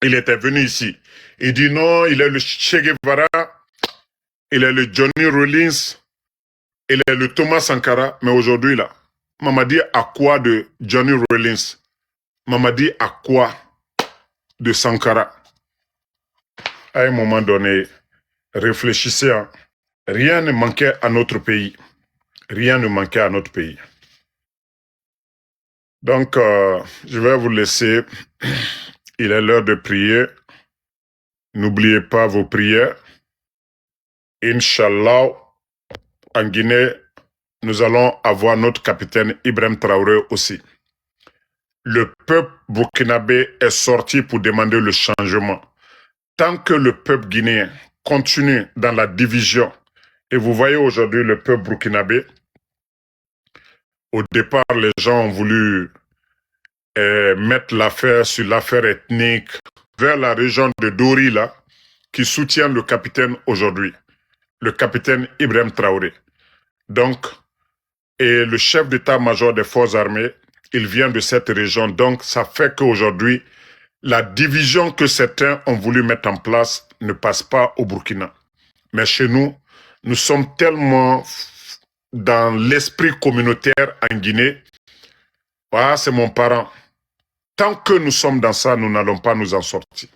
Il était venu ici. Il dit non, il est le Che Guevara, il est le Johnny Rollins, il est le Thomas Sankara. Mais aujourd'hui, là, Mamadi a quoi de Johnny Rollins? Mamadi a quoi de Sankara? À un moment donné, réfléchissez. Hein. Rien ne manquait à notre pays. Rien ne manquait à notre pays. Donc, je vais vous laisser. Il est l'heure de prier. N'oubliez pas vos prières. Inch'Allah, en Guinée, nous allons avoir notre capitaine Ibrahim Traoré aussi. Le peuple burkinabé est sorti pour demander le changement. Tant que le peuple guinéen continue dans la division, et vous voyez aujourd'hui le peuple burkinabé, au départ, les gens ont voulu mettre l'affaire sur l'affaire ethnique vers la région de Dori, là, qui soutient le capitaine aujourd'hui, le capitaine Ibrahim Traoré. Donc, et le chef d'état-major des forces armées, il vient de cette région. Donc, ça fait qu'aujourd'hui, la division que certains ont voulu mettre en place ne passe pas au Burkina. Mais chez nous, nous sommes tellement dans l'esprit communautaire en Guinée. Voilà, c'est mon parent. Tant que nous sommes dans ça, nous n'allons pas nous en sortir.